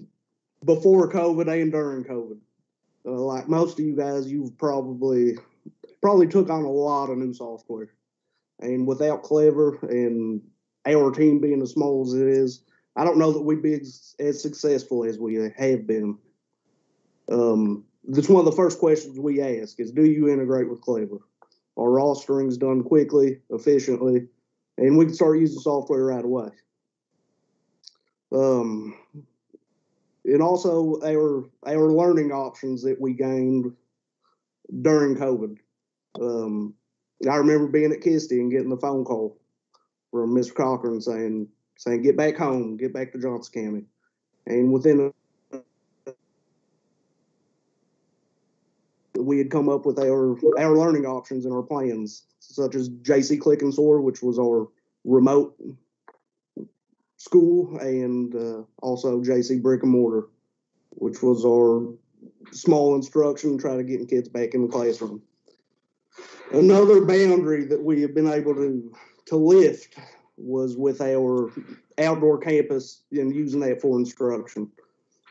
before COVID and during COVID. Like most of you guys, you've probably took on a lot of new software. And without Clever and our team being as small as it is, I don't know that we'd be as successful as we have been. that's one of the first questions we ask is, do you integrate with Clever? Are rosterings done quickly, efficiently, and we can start using software right away. And also our learning options that we gained during COVID. I remember being at Kisty and getting the phone call from Mr. Cochran saying, get back home, get back to Johnson County. And within we had come up with our learning options and our plans, such as JC Click and Soar, which was our remote school, and also JC Brick and Mortar, which was our small instruction, try to get kids back in the classroom. Another boundary that we have been able to lift was with our outdoor campus and using that for instruction.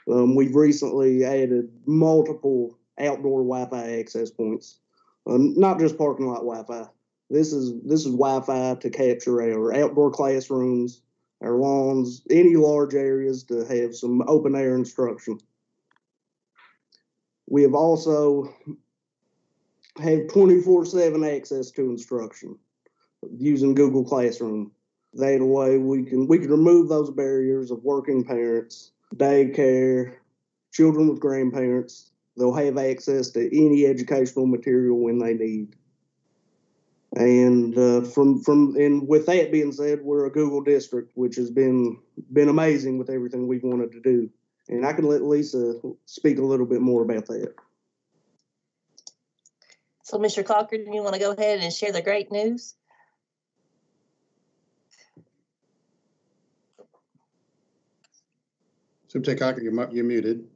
We've recently added multiple outdoor Wi-Fi access points, not just parking lot Wi-Fi. This is Wi-Fi to capture our outdoor classrooms, our lawns, any large areas to have some open air instruction. We have also have 24/7 access to instruction using Google Classroom. That way we can remove those barriers of working parents, daycare, children with grandparents. They'll have access to any educational material when they need. And and with that being said, we're a Google district, which has been amazing with everything we've wanted to do. And I can let Lisa speak a little bit more about that. So, Mr. Cochran, you want to go ahead and share the great news? Superintendent Cochran, you're muted.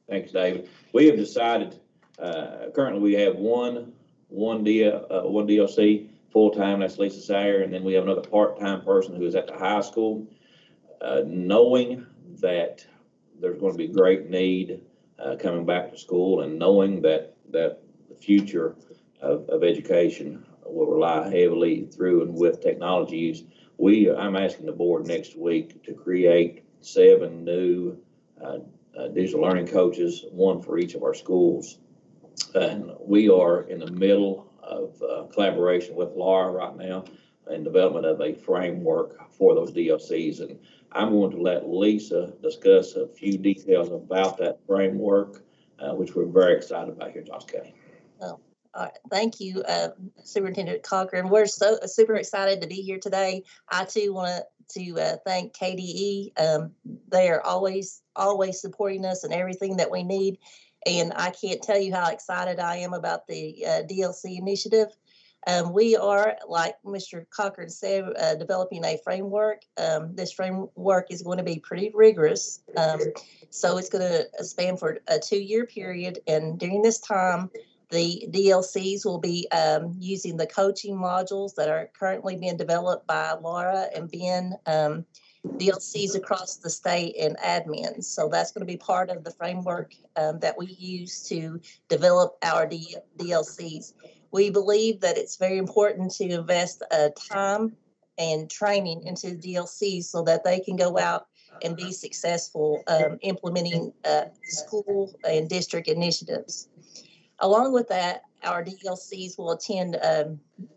Thanks, David. We have decided, currently we have one DLC full-time, that's Lisa Sayer, and then we have another part-time person who is at the high school. Knowing that there's going to be great need coming back to school, and knowing that the future of education will rely heavily through and with technology use, I'm asking the board next week to create 7 new digital learning coaches, 1 for each of our schools. And we are in the middle of collaboration with Laura right now in development of a framework for those DLCs. And I'm going to let Lisa discuss a few details about that framework, which we're very excited about here in Johnson County. All right. Thank you, Superintendent Cochran. We're so super excited to be here today. I too want to thank KDE. They are always supporting us in everything that we need. And I can't tell you how excited I am about the DLC initiative. We are, like Mr. Cochran said, developing a framework. This framework is going to be pretty rigorous. So it's going to span for a 2-year period. And during this time, the DLCs will be using the coaching modules that are currently being developed by Laura and Ben, DLCs across the state, and admins. So that's going to be part of the framework that we use to develop our DLCs. We believe that it's very important to invest time and training into DLCs so that they can go out and be successful implementing school and district initiatives. Along with that, our DLCs will attend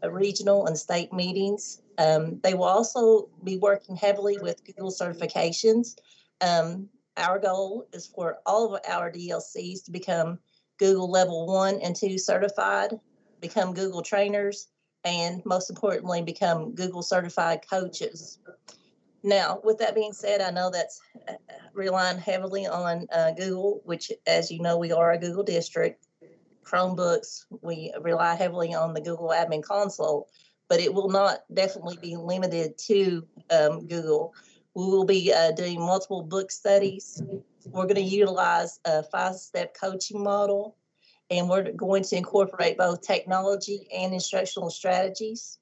regional and state meetings. They will also be working heavily with Google certifications. Our goal is for all of our DLCs to become Google Level 1 and 2 certified, become Google trainers, and most importantly, become Google certified coaches. Now, with that being said, I know that's relying heavily on Google, which, as you know, we are a Google district. Chromebooks, we rely heavily on the Google Admin Console, but it will not definitely be limited to Google. We will be doing multiple book studies. We're going to utilize a 5-step coaching model, and we're going to incorporate both technology and instructional strategies.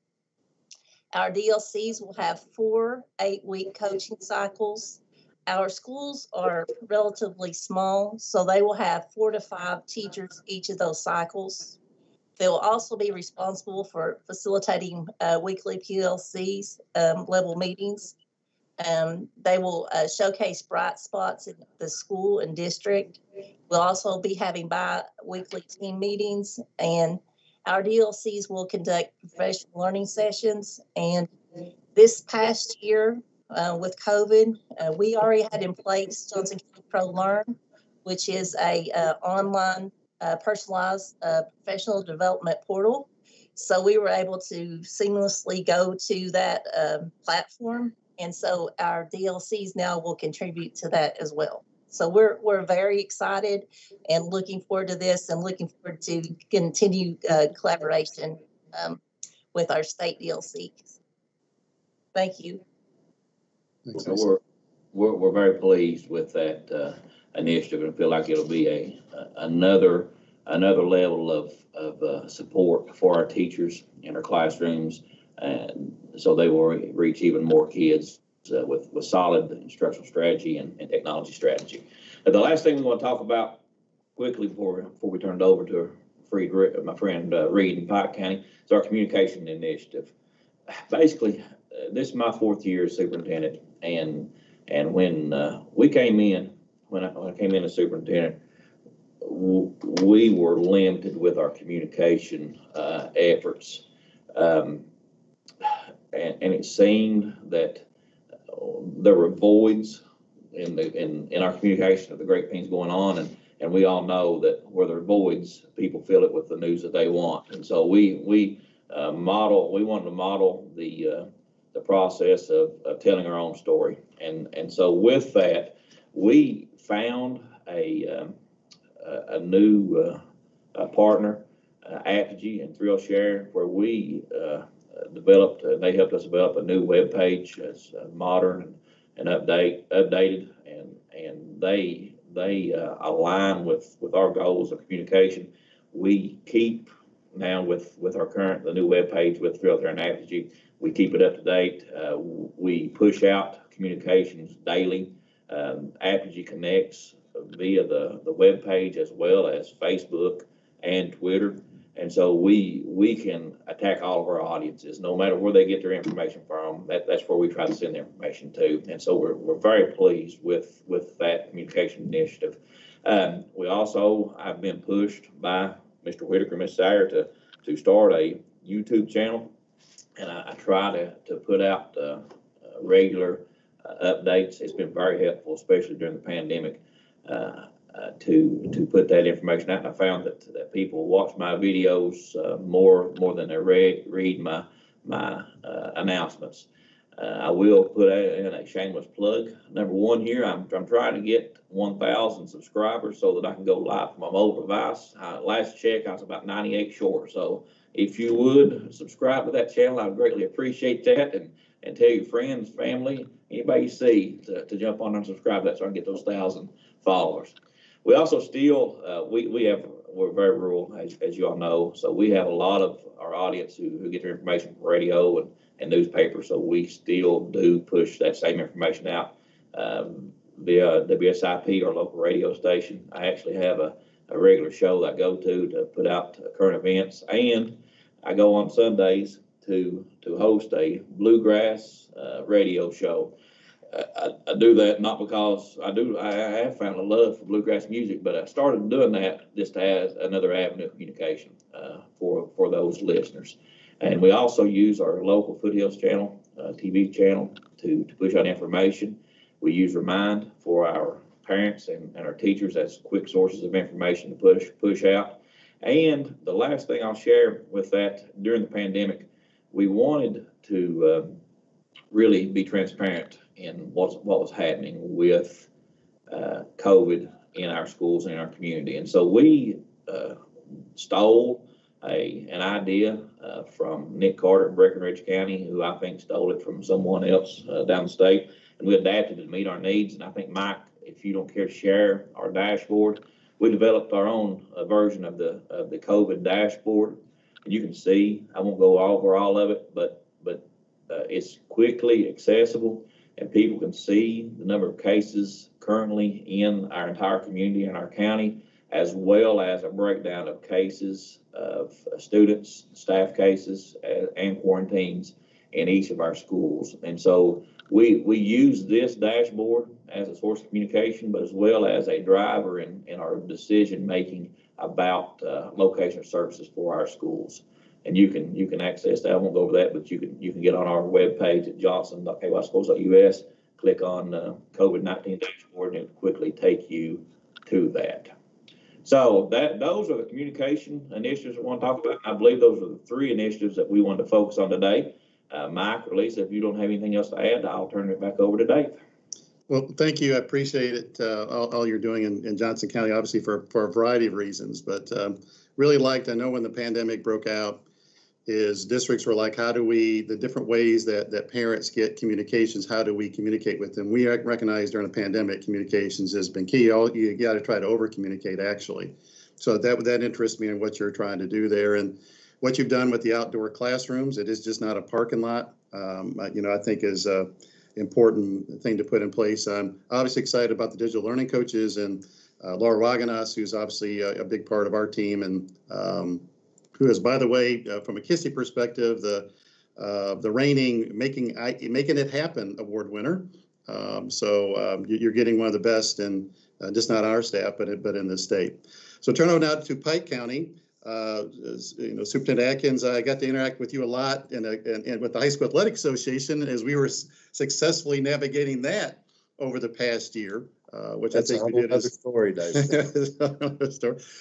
Our DLCs will have 4 8-week coaching cycles. Our schools are relatively small, so they will have 4 to 5 teachers each of those cycles. They will also be responsible for facilitating weekly PLCs level meetings. They will showcase bright spots in the school and district. We'll also be having bi-weekly team meetings, and our DLCs will conduct professional learning sessions. And this past year with COVID, we already had in place Johnson County Pro Learn, which is a online personalized professional development portal. So we were able to seamlessly go to that platform. And so our DLCs now will contribute to that as well. So we're very excited and looking forward to this, and looking forward to continue collaboration with our state DLCs. Thank you. Thanks, So we're very pleased with that initiative, and feel like it'll be another level of support for our teachers in our classrooms, and so they will reach even more kids with solid instructional strategy and technology strategy. The last thing we want to talk about quickly before we turn it over to my friend Reed in Pike County is our communication initiative. Basically, this is my 4th year as superintendent, and when I came in as superintendent, we were limited with our communication efforts, and it seemed that there were voids in our communication of the great things going on, and we all know that where there are voids, people fill it with the news that they want. And so we wanted to model the process of telling our own story, and so with that, we found a new partner, Apogee and Thrillshare, where we they helped us develop a new web page that's modern and updated, and they align with our goals of communication. We keep now with the new web page with Thrillshare and Apogee. We keep it up to date. We push out communications daily. Apogee connects via the web page as well as Facebook and Twitter. And so we can attack all of our audiences, no matter where they get their information from. That's where we try to send their information to. And so we're very pleased with that communication initiative. I've been pushed by Mr. Whittaker, Ms. Sayer, to start a YouTube channel, and I try to put out regular updates. It's been very helpful, especially during the pandemic, to put that information out. And I found that people watch my videos more than they read my announcements. I will put in a shameless plug. Number one here, I'm trying to get 1,000 subscribers so that I can go live from my mobile device. Last check, I was about 98 short. So if you would subscribe to that channel, I would greatly appreciate that, and tell your friends, family, anybody you see to jump on and subscribe to that so I can get those 1,000 followers. We also still, we're very rural, as you all know, so we have a lot of our audience who get their information from radio and newspapers, so we still do push that same information out via WSIP, our local radio station. I actually have a regular show that I go to put out current events, and I go on Sundays to host a bluegrass radio show. I do that not because I have found a love for bluegrass music, but I started doing that just as another avenue of communication for those listeners. And we also use our local Foothills channel, TV channel, to push out information. We use Remind for our parents and our teachers as quick sources of information to push out. And the last thing I'll share with that, during the pandemic, we wanted to really be transparent in what was happening with COVID in our schools and in our community. And so we stole an idea from Nick Carter in Breckenridge County, who I think stole it from someone else down the state, and we adapted it to meet our needs. And I think, Mike, if you don't care to share our dashboard, we developed our own version of the COVID dashboard. And you can see, I won't go over all of it, but it's quickly accessible, and people can see the number of cases currently in our entire community and our county, as well as a breakdown of cases of students, staff cases, and quarantines in each of our schools. And so We use this dashboard as a source of communication, but as well as a driver in our decision making about location of services for our schools. And you can access that. I won't go over that, but you can get on our webpage at johnson.kyschools.us, click on COVID-19 dashboard, and it'll quickly take you to that. So those are the communication initiatives I want to talk about. I believe those are the 3 initiatives that we wanted to focus on today. Mike or Lisa, if you don't have anything else to add, I'll turn it back over to Dave. Well, thank you. I appreciate it, all you're doing in Johnson County, obviously for a variety of reasons, but really liked, I know when the pandemic broke out, is districts were like, how do we, the different ways that parents get communications, how do we communicate with them? We recognize during the pandemic, communications has been key. You got to try to over communicate, actually. So that interests me in what you're trying to do there. And what you've done with the outdoor classrooms, it is just not a parking lot, I think is a important thing to put in place. I'm obviously excited about the digital learning coaches and Laura Waganas, who's obviously a big part of our team, and who is, by the way, from a Kisty perspective, the reigning Making It Happen award winner. So you're getting one of the best, and just not our staff, but in the state. So turn over now to Pike County. Superintendent Atkins, I got to interact with you a lot, and with the High School Athletic Association as we were successfully navigating that over the past year, which That's I think we did. Another story, Dave.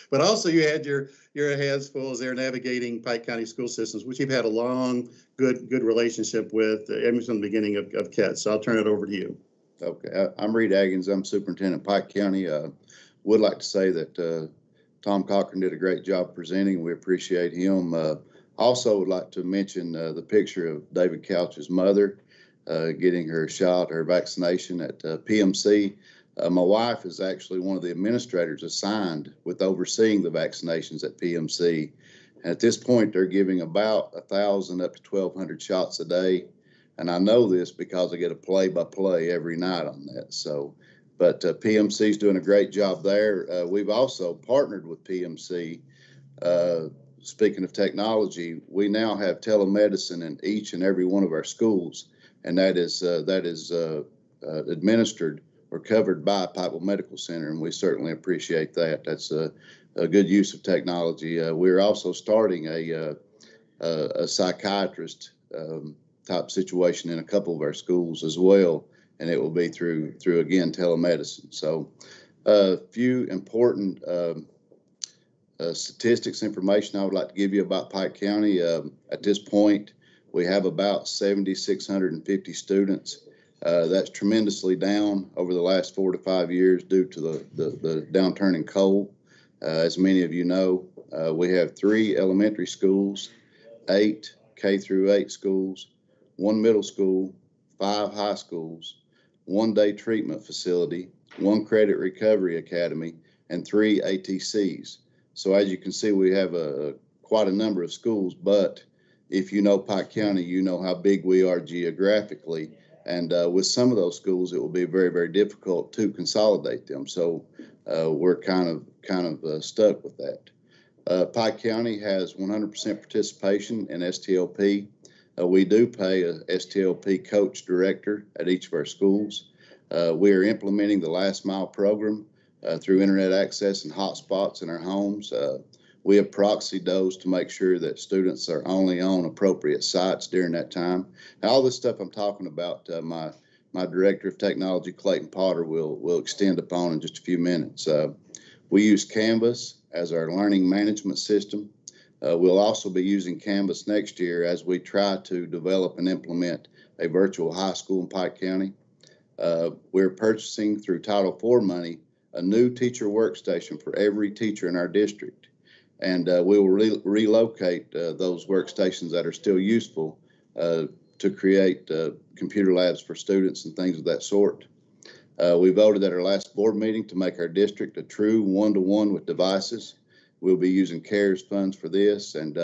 But also you had your hands full as they're navigating Pike County school systems, which you've had a long, good relationship with ever from the beginning of KET. So I'll turn it over to you. Okay, I'm Reed Atkins. I'm superintendent of Pike County. Would like to say that Tom Cochran did a great job presenting. We appreciate him. Also would like to mention the picture of David Couch's mother getting her shot, her vaccination at PMC. My wife is actually one of the administrators assigned with overseeing the vaccinations at PMC. And at this point, they're giving about 1,000 up to 1,200 shots a day. And I know this because I get a play-by-play every night on that. So, but PMC is doing a great job there. We've also partnered with PMC. Speaking of technology, we now have telemedicine in each and every one of our schools, and that is administered or covered by Pikeville Medical Center, and we certainly appreciate that. That's a good use of technology. We're also starting a psychiatrist type situation in a couple of our schools as well, and it will be through again telemedicine. So a few important statistics information I would like to give you about Pike County. At this point, we have about 7,650 students. That's tremendously down over the last 4 to 5 years due to the downturn in coal. As many of you know, we have 3 elementary schools, 8 K through 8 schools, 1 middle school, 5 high schools, 1 day treatment facility, 1 credit recovery academy, and 3 ATCs. So as you can see, we have quite a number of schools, but if you know Pike County, you know how big we are geographically. And with some of those schools, it will be very, very difficult to consolidate them. So we're kind of stuck with that. Pike County has 100% participation in STLP. We do pay a STLP coach director at each of our schools. We are implementing the last mile program through internet access and hotspots in our homes. We have proxied those to make sure that students are only on appropriate sites during that time. And all this stuff I'm talking about, my director of technology, Clayton Potter, will extend upon in just a few minutes. We use Canvas as our learning management system. We'll also be using Canvas next year as we try to develop and implement a virtual high school in Pike County. We're purchasing through Title IV money a new teacher workstation for every teacher in our district. And we will relocate those workstations that are still useful to create computer labs for students and things of that sort. We voted at our last board meeting to make our district a true one-to-one with devices. We'll be using CARES funds for this, and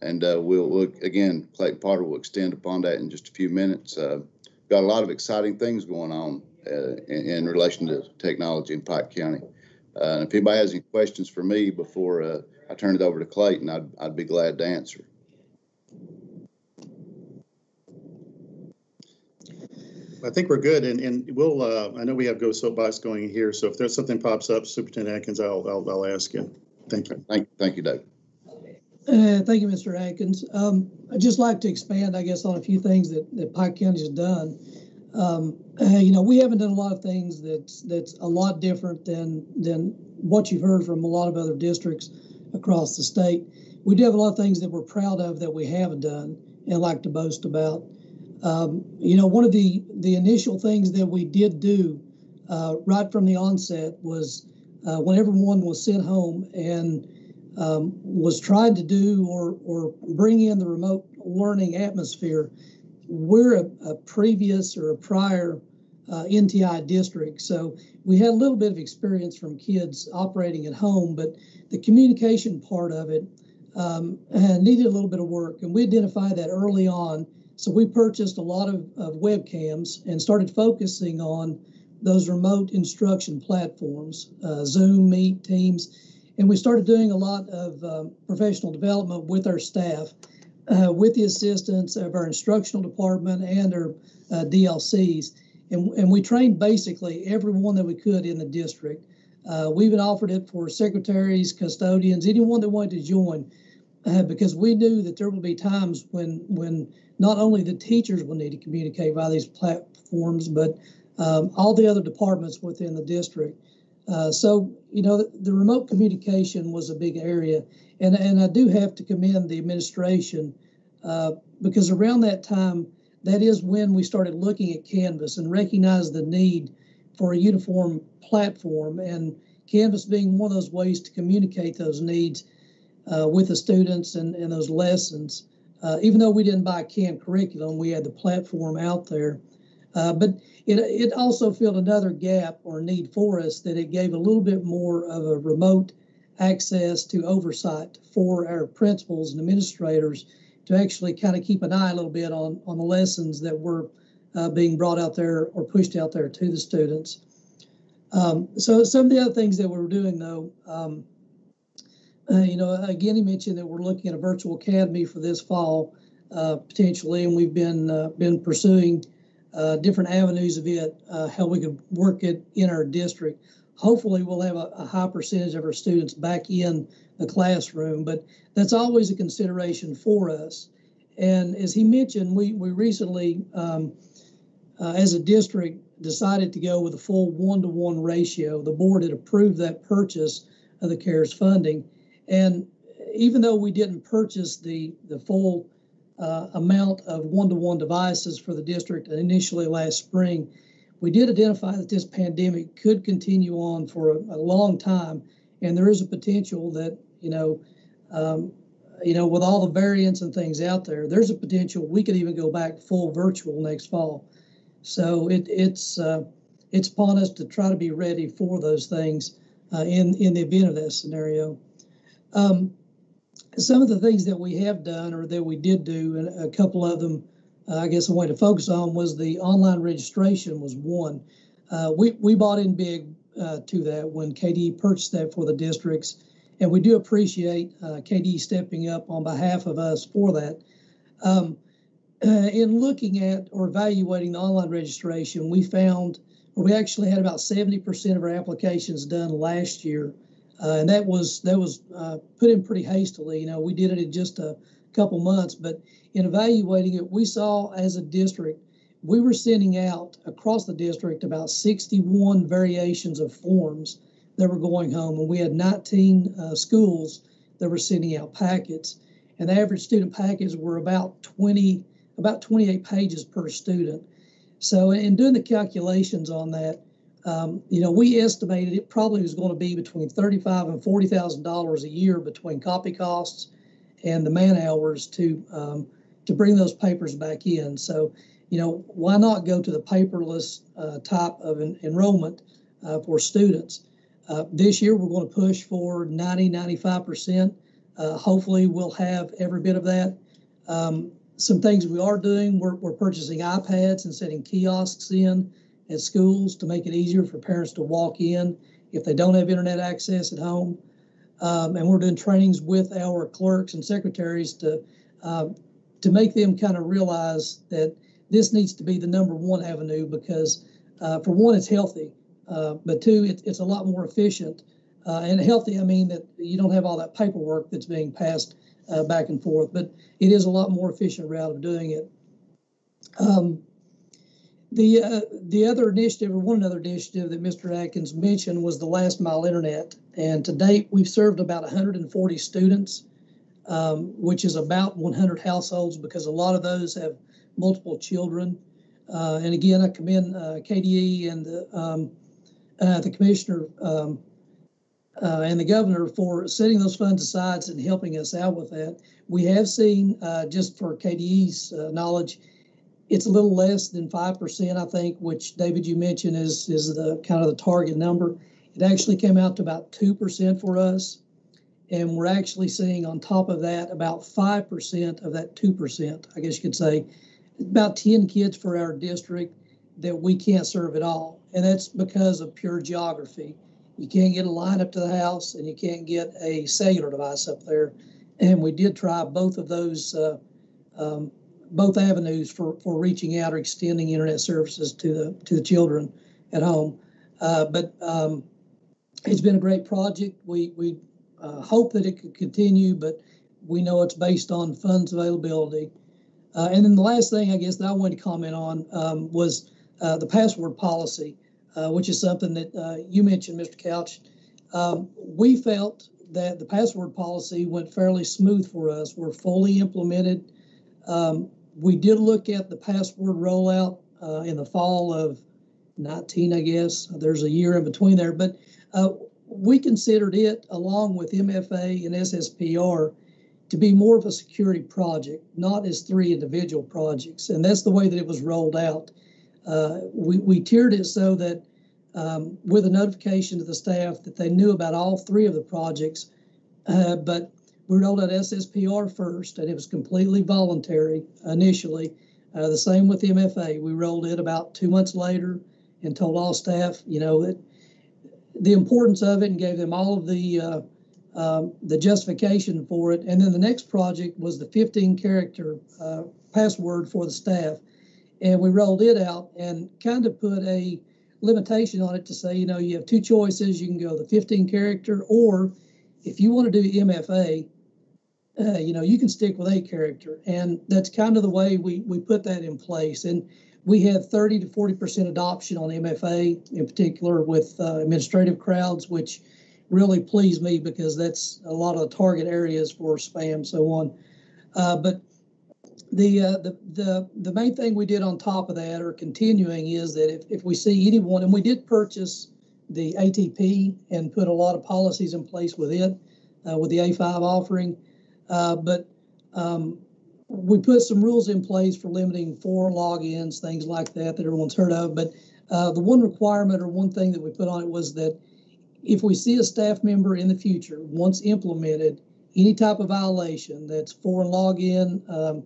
we'll again, Clayton Potter will extend upon that in just a few minutes. Got a lot of exciting things going on in relation to technology in Pike County. And if anybody has any questions for me before I turn it over to Clayton, I'd be glad to answer. I think we're good, and we'll, I know we have Go Soapbox going here, so if there's something pops up, Superintendent Atkins, I'll ask you. Thank you. Thank you, Dave. Thank you, Mr. Atkins. I'd just like to expand, I guess, on a few things that Pike County has done. We haven't done a lot of things that's a lot different than what you've heard from a lot of other districts across the state. We do have a lot of things that we're proud of that we haven't done and like to boast about. One of the initial things that we did do right from the onset was when everyone was sent home and was trying to do or bring in the remote learning atmosphere. We're a previous or a prior NTI district, so we had a little bit of experience from kids operating at home, but the communication part of it needed a little bit of work, and we identified that early on. So we purchased a lot of webcams and started focusing on those remote instruction platforms, Zoom, Meet, Teams, and we started doing a lot of professional development with our staff, with the assistance of our instructional department and our DLCs. And we trained basically everyone that we could in the district. We even offered it for secretaries, custodians, anyone that wanted to join, because we knew that there would be times when not only the teachers will need to communicate via these platforms, but all the other departments within the district. So the remote communication was a big area. And I do have to commend the administration because around that time, that is when we started looking at Canvas and recognized the need for a uniform platform, and Canvas being one of those ways to communicate those needs with the students and those lessons. Even though we didn't buy canned curriculum, we had the platform out there. But it also filled another gap or need for us, that it gave a little bit more of a remote access to oversight for our principals and administrators to actually kind of keep an eye a little bit on the lessons that were being brought out there or pushed out there to the students. So some of the other things that we were doing, though, again, he mentioned that we're looking at a virtual academy for this fall, potentially, and we've been pursuing different avenues of it, how we could work it in our district. Hopefully we'll have a high percentage of our students back in the classroom, but that's always a consideration for us. And as he mentioned, we recently, as a district, decided to go with a full 1-to-1 ratio. The board had approved that purchase of the CARES funding. And even though we didn't purchase the full amount of 1-to-1 devices for the district initially last spring, we did identify that this pandemic could continue on for a long time, and there is a potential that with all the variants and things out there, there's a potential we could even go back full virtual next fall. So it's upon us to try to be ready for those things in the event of that scenario. Some of the things that we have done or that we did do, and a couple of them I guess I wanted to focus on, was the online registration was one. We bought in big to that when KDE purchased that for the districts, and we do appreciate KDE stepping up on behalf of us for that. In looking at or evaluating the online registration, we found, or we actually had about 70% of our applications done last year. And that was put in pretty hastily. We did it in just a couple months, but in evaluating it, we saw as a district, we were sending out across the district about 61 variations of forms that were going home, and we had 19 schools that were sending out packets, and the average student packets were about 28 pages per student. So in doing the calculations on that, we estimated it probably was going to be between $35,000 and $40,000 a year between copy costs and the man hours to bring those papers back in. So, why not go to the paperless type of enrollment for students? This year, we're going to push for 95%. Hopefully, we'll have every bit of that. Some things we are doing, we're purchasing iPads and setting kiosks in at schools to make it easier for parents to walk in if they don't have internet access at home. And we're doing trainings with our clerks and secretaries to make them kind of realize that this needs to be the number one avenue because, for one, it's healthy, but two, it's a lot more efficient. And healthy, I mean that you don't have all that paperwork that's being passed back and forth, but it is a lot more efficient route of doing it. The other initiative, or one other initiative that Mr. Atkins mentioned, was the last mile internet. And to date, we've served about 140 students, which is about 100 households because a lot of those have multiple children. And again, I commend KDE and the commissioner and the governor for setting those funds aside and helping us out with that. We have seen, just for KDE's knowledge, it's a little less than 5%, I think, which David, you mentioned is the kind of the target number. It actually came out to about 2% for us. And we're actually seeing on top of that about 5% of that 2%, I guess you could say, about 10 kids for our district that we can't serve at all. And that's because of pure geography. You can't get a line up to the house and you can't get a cellular device up there. And we did try both of those both avenues for reaching out or extending internet services to the children at home. But it's been a great project. We hope that it could continue, but we know it's based on funds availability. And then the last thing I guess that I wanted to comment on was the password policy, which is something that you mentioned, Mr. Couch. We felt that the password policy went fairly smooth for us. We're fully implemented. We did look at the password rollout in the fall of 19, I guess. There's a year in between there, but we considered it, along with MFA and SSPR, to be more of a security project, not as 3 individual projects. And that's the way that it was rolled out. We tiered it so that with a notification to the staff that they knew about all 3 of the projects, but we rolled out SSPR first, and it was completely voluntary initially. The same with the MFA. We rolled it about 2 months later and told all staff, that the importance of it and gave them all of the justification for it. And then the next project was the 15-character password for the staff. And we rolled it out and kind of put a limitation on it to say, you have 2 choices. You can go the 15-character, or if you want to do MFA, you can stick with 8 character. And that's kind of the way we put that in place. And we had 30 to 40% adoption on MFA, in particular with administrative crowds, which really pleased me because that's a lot of the target areas for spam, so on. But the main thing we did on top of that, or continuing, is that if we see anyone, and we did purchase the ATP and put a lot of policies in place with it, with the A5 offering, but we put some rules in place for limiting 4 logins, things like that everyone's heard of. But the one requirement, or one thing that we put on it, was that if we see a staff member in the future, once implemented, any type of violation that's foreign login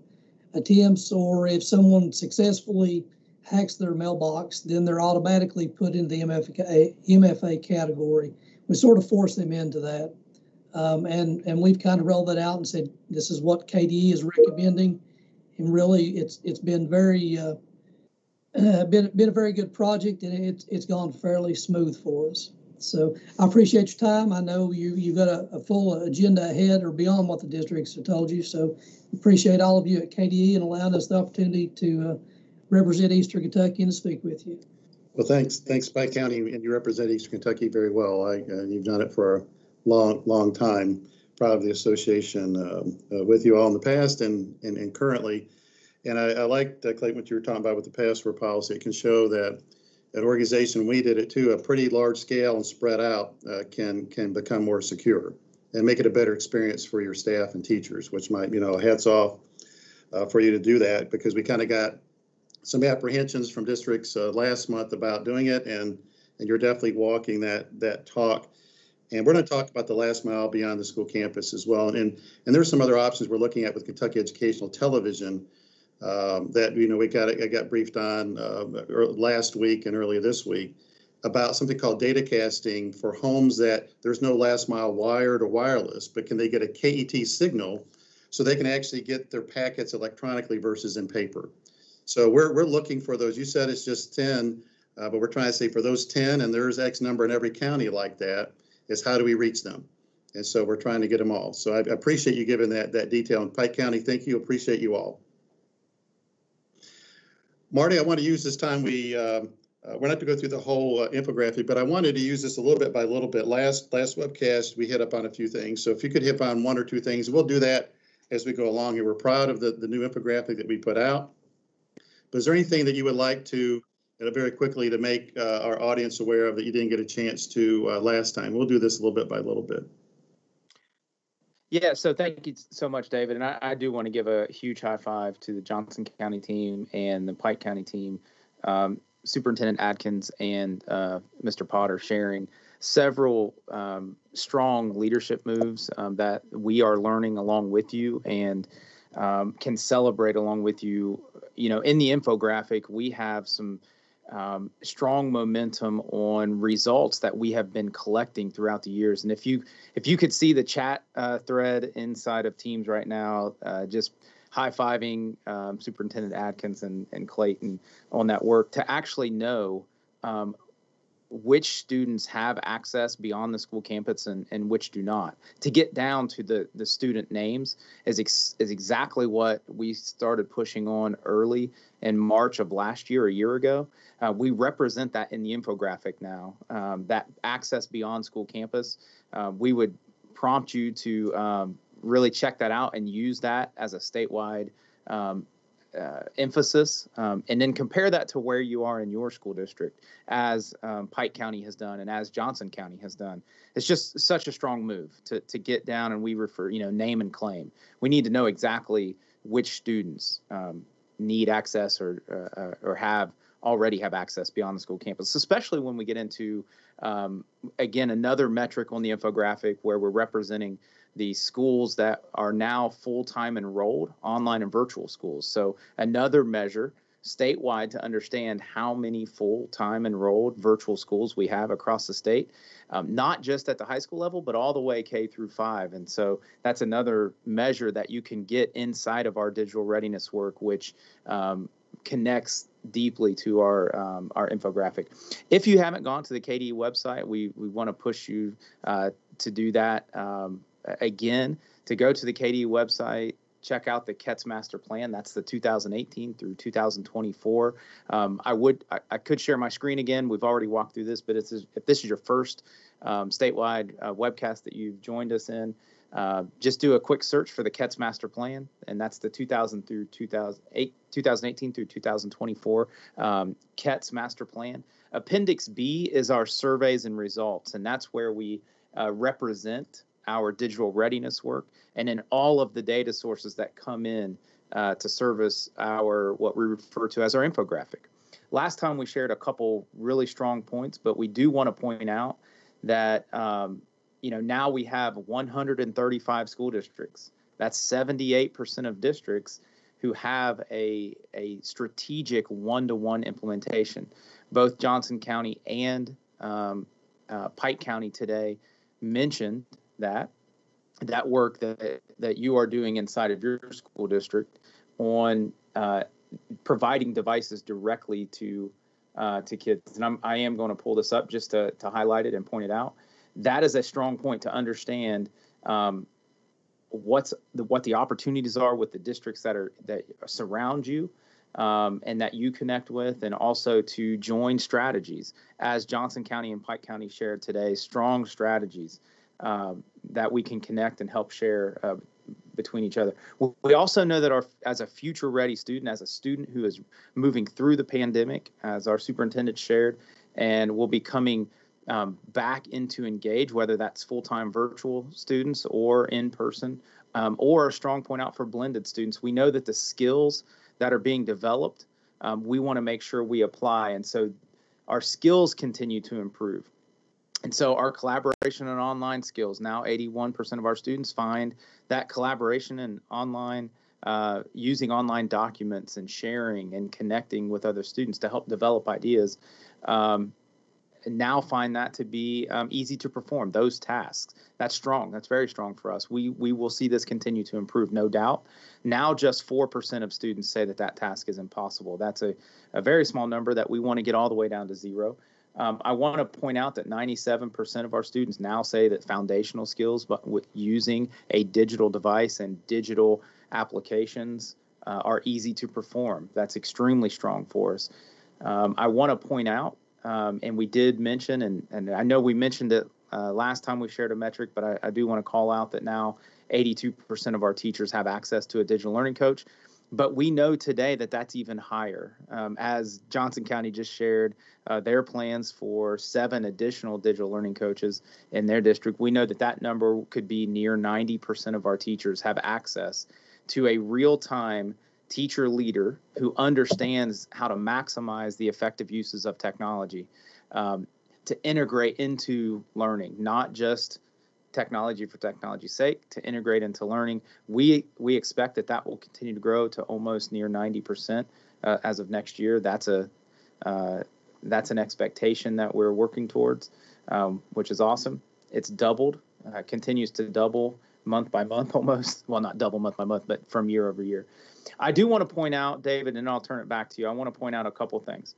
attempts, or if someone successfully hacks their mailbox, then they're automatically put in the MFA category. We sort of force them into that. And we've kind of rolled that out and said, this is what KDE is recommending. And really, it's been very, been a very good project, and it's gone fairly smooth for us. So I appreciate your time. I know you've got a full agenda ahead or beyond what the districts have told you. So appreciate all of you at KDE and allowing us the opportunity to represent Eastern Kentucky and to speak with you. Well, thanks, Pike County, and you represent Eastern Kentucky very well. You've done it for a long time. Proud of the association with you all in the past and currently. And I liked, Clayton, what you were talking about with the password policy. It can show that an organization, we did it too, a pretty large scale and spread out, can become more secure and make it a better experience for your staff and teachers, which might, hats off for you to do that, because we kind of got some apprehensions from districts last month about doing it, and you're definitely walking that talk. And we're going to talk about the last mile beyond the school campus as well. And there's some other options we're looking at with Kentucky Educational Television that I got briefed on last week and earlier this week about something called data casting for homes that there's no last mile wired or wireless, but can they get a KET signal so they can actually get their packets electronically versus in paper? So we're looking for those. You said it's just 10, but we're trying to say for those 10, and there's X number in every county like that, is how do we reach them? And so we're trying to get them all. So I appreciate you giving that detail. And Pike County, thank you. Appreciate you all. Marty, I want to use this time. We're not to go through the whole infographic, but I wanted to use this a little bit by little bit. Last webcast, we hit up on a few things. So if you could hit on one or two things, we'll do that as we go along here. We're proud of the new infographic that we put out. But is there anything that you would like to, very quickly, to make our audience aware of that you didn't get a chance to last time? We'll do this a little bit by little bit. Yeah, so thank you so much, David. And I do want to give a huge high five to the Johnson County team and the Pike County team, Superintendent Atkins and Mr. Potter sharing several strong leadership moves that we are learning along with you and can celebrate along with you. You know, in the infographic, we have some strong momentum on results that we have been collecting throughout the years. And if you could see the chat thread inside of Teams right now, just high-fiving Superintendent Atkins and Clayton on that work to actually know which students have access beyond the school campus and which do not. To get down to the student names is exactly what we started pushing on early in March of last year, a year ago. We represent that in the infographic now, that access beyond school campus. We would prompt you to really check that out and use that as a statewide emphasis, and then compare that to where you are in your school district, as Pike County has done and as Johnson County has done. It's just such a strong move to get down, and we refer, name and claim. We need to know exactly which students need access or already have access beyond the school campus, especially when we get into, again, another metric on the infographic where we're representing the schools that are now full-time enrolled, online and virtual schools. So another measure statewide to understand how many full-time enrolled virtual schools we have across the state, not just at the high school level, but all the way K through 5. And so that's another measure that you can get inside of our digital readiness work, which connects deeply to our infographic. If you haven't gone to the KDE website, we want to push you to do that. Again, to go to the KDE website, check out the KETS Master Plan. That's the 2018 through 2024. I could share my screen again. We've already walked through this, but if this is your first statewide webcast that you've joined us in, just do a quick search for the KETS Master Plan, and that's the 2018 through 2024 KETS Master Plan. Appendix B is our surveys and results, and that's where we represent our digital readiness work, and then all of the data sources that come in to service what we refer to as our infographic. Last time we shared a couple really strong points, but we do want to point out that now we have 135 school districts. That's 78% of districts who have a strategic one-to-one implementation. Both Johnson County and Pike County today mentioned that work that you are doing inside of your school district on providing devices directly to kids. And I am going to pull this up just to highlight it and point it out. That is a strong point to understand what the opportunities are with the districts that surround you and that you connect with, and also to join strategies. As Johnson County and Pike County shared today, strong strategies that we can connect and help share between each other. We also know that as a future ready student, as a student who is moving through the pandemic, as our superintendent shared, and will be coming back into engage, whether that's full-time virtual students or in person, or a strong point out for blended students. We know that the skills that are being developed, we want to make sure we apply. And so our skills continue to improve. And so our collaboration and online skills, now 81% of our students find that collaboration and online, using online documents and sharing and connecting with other students to help develop ideas, now find that to be easy to perform, those tasks. That's strong. That's very strong for us. We will see this continue to improve, no doubt. Now just 4% of students say that task is impossible. That's a very small number that we want to get all the way down to 0. I want to point out that 97% of our students now say that foundational skills, but with using a digital device and digital applications are easy to perform. That's extremely strong for us. I want to point out, and we did mention, and I know we mentioned it last time we shared a metric, but I do want to call out that now 82% of our teachers have access to a digital learning coach. But we know today that that's even higher. As Johnson County just shared their plans for 7 additional digital learning coaches in their district, we know that number could be near 90% of our teachers have access to a real-time teacher leader who understands how to maximize the effective uses of technology to integrate into learning, not just technology for technology's sake, to integrate into learning. We expect that will continue to grow to almost near 90% as of next year. That's an expectation that we're working towards, which is awesome. It's doubled, continues to double month by month almost. Well, not double month by month, but from year over year. I do want to point out, David, and I'll turn it back to you. I want to point out a couple things.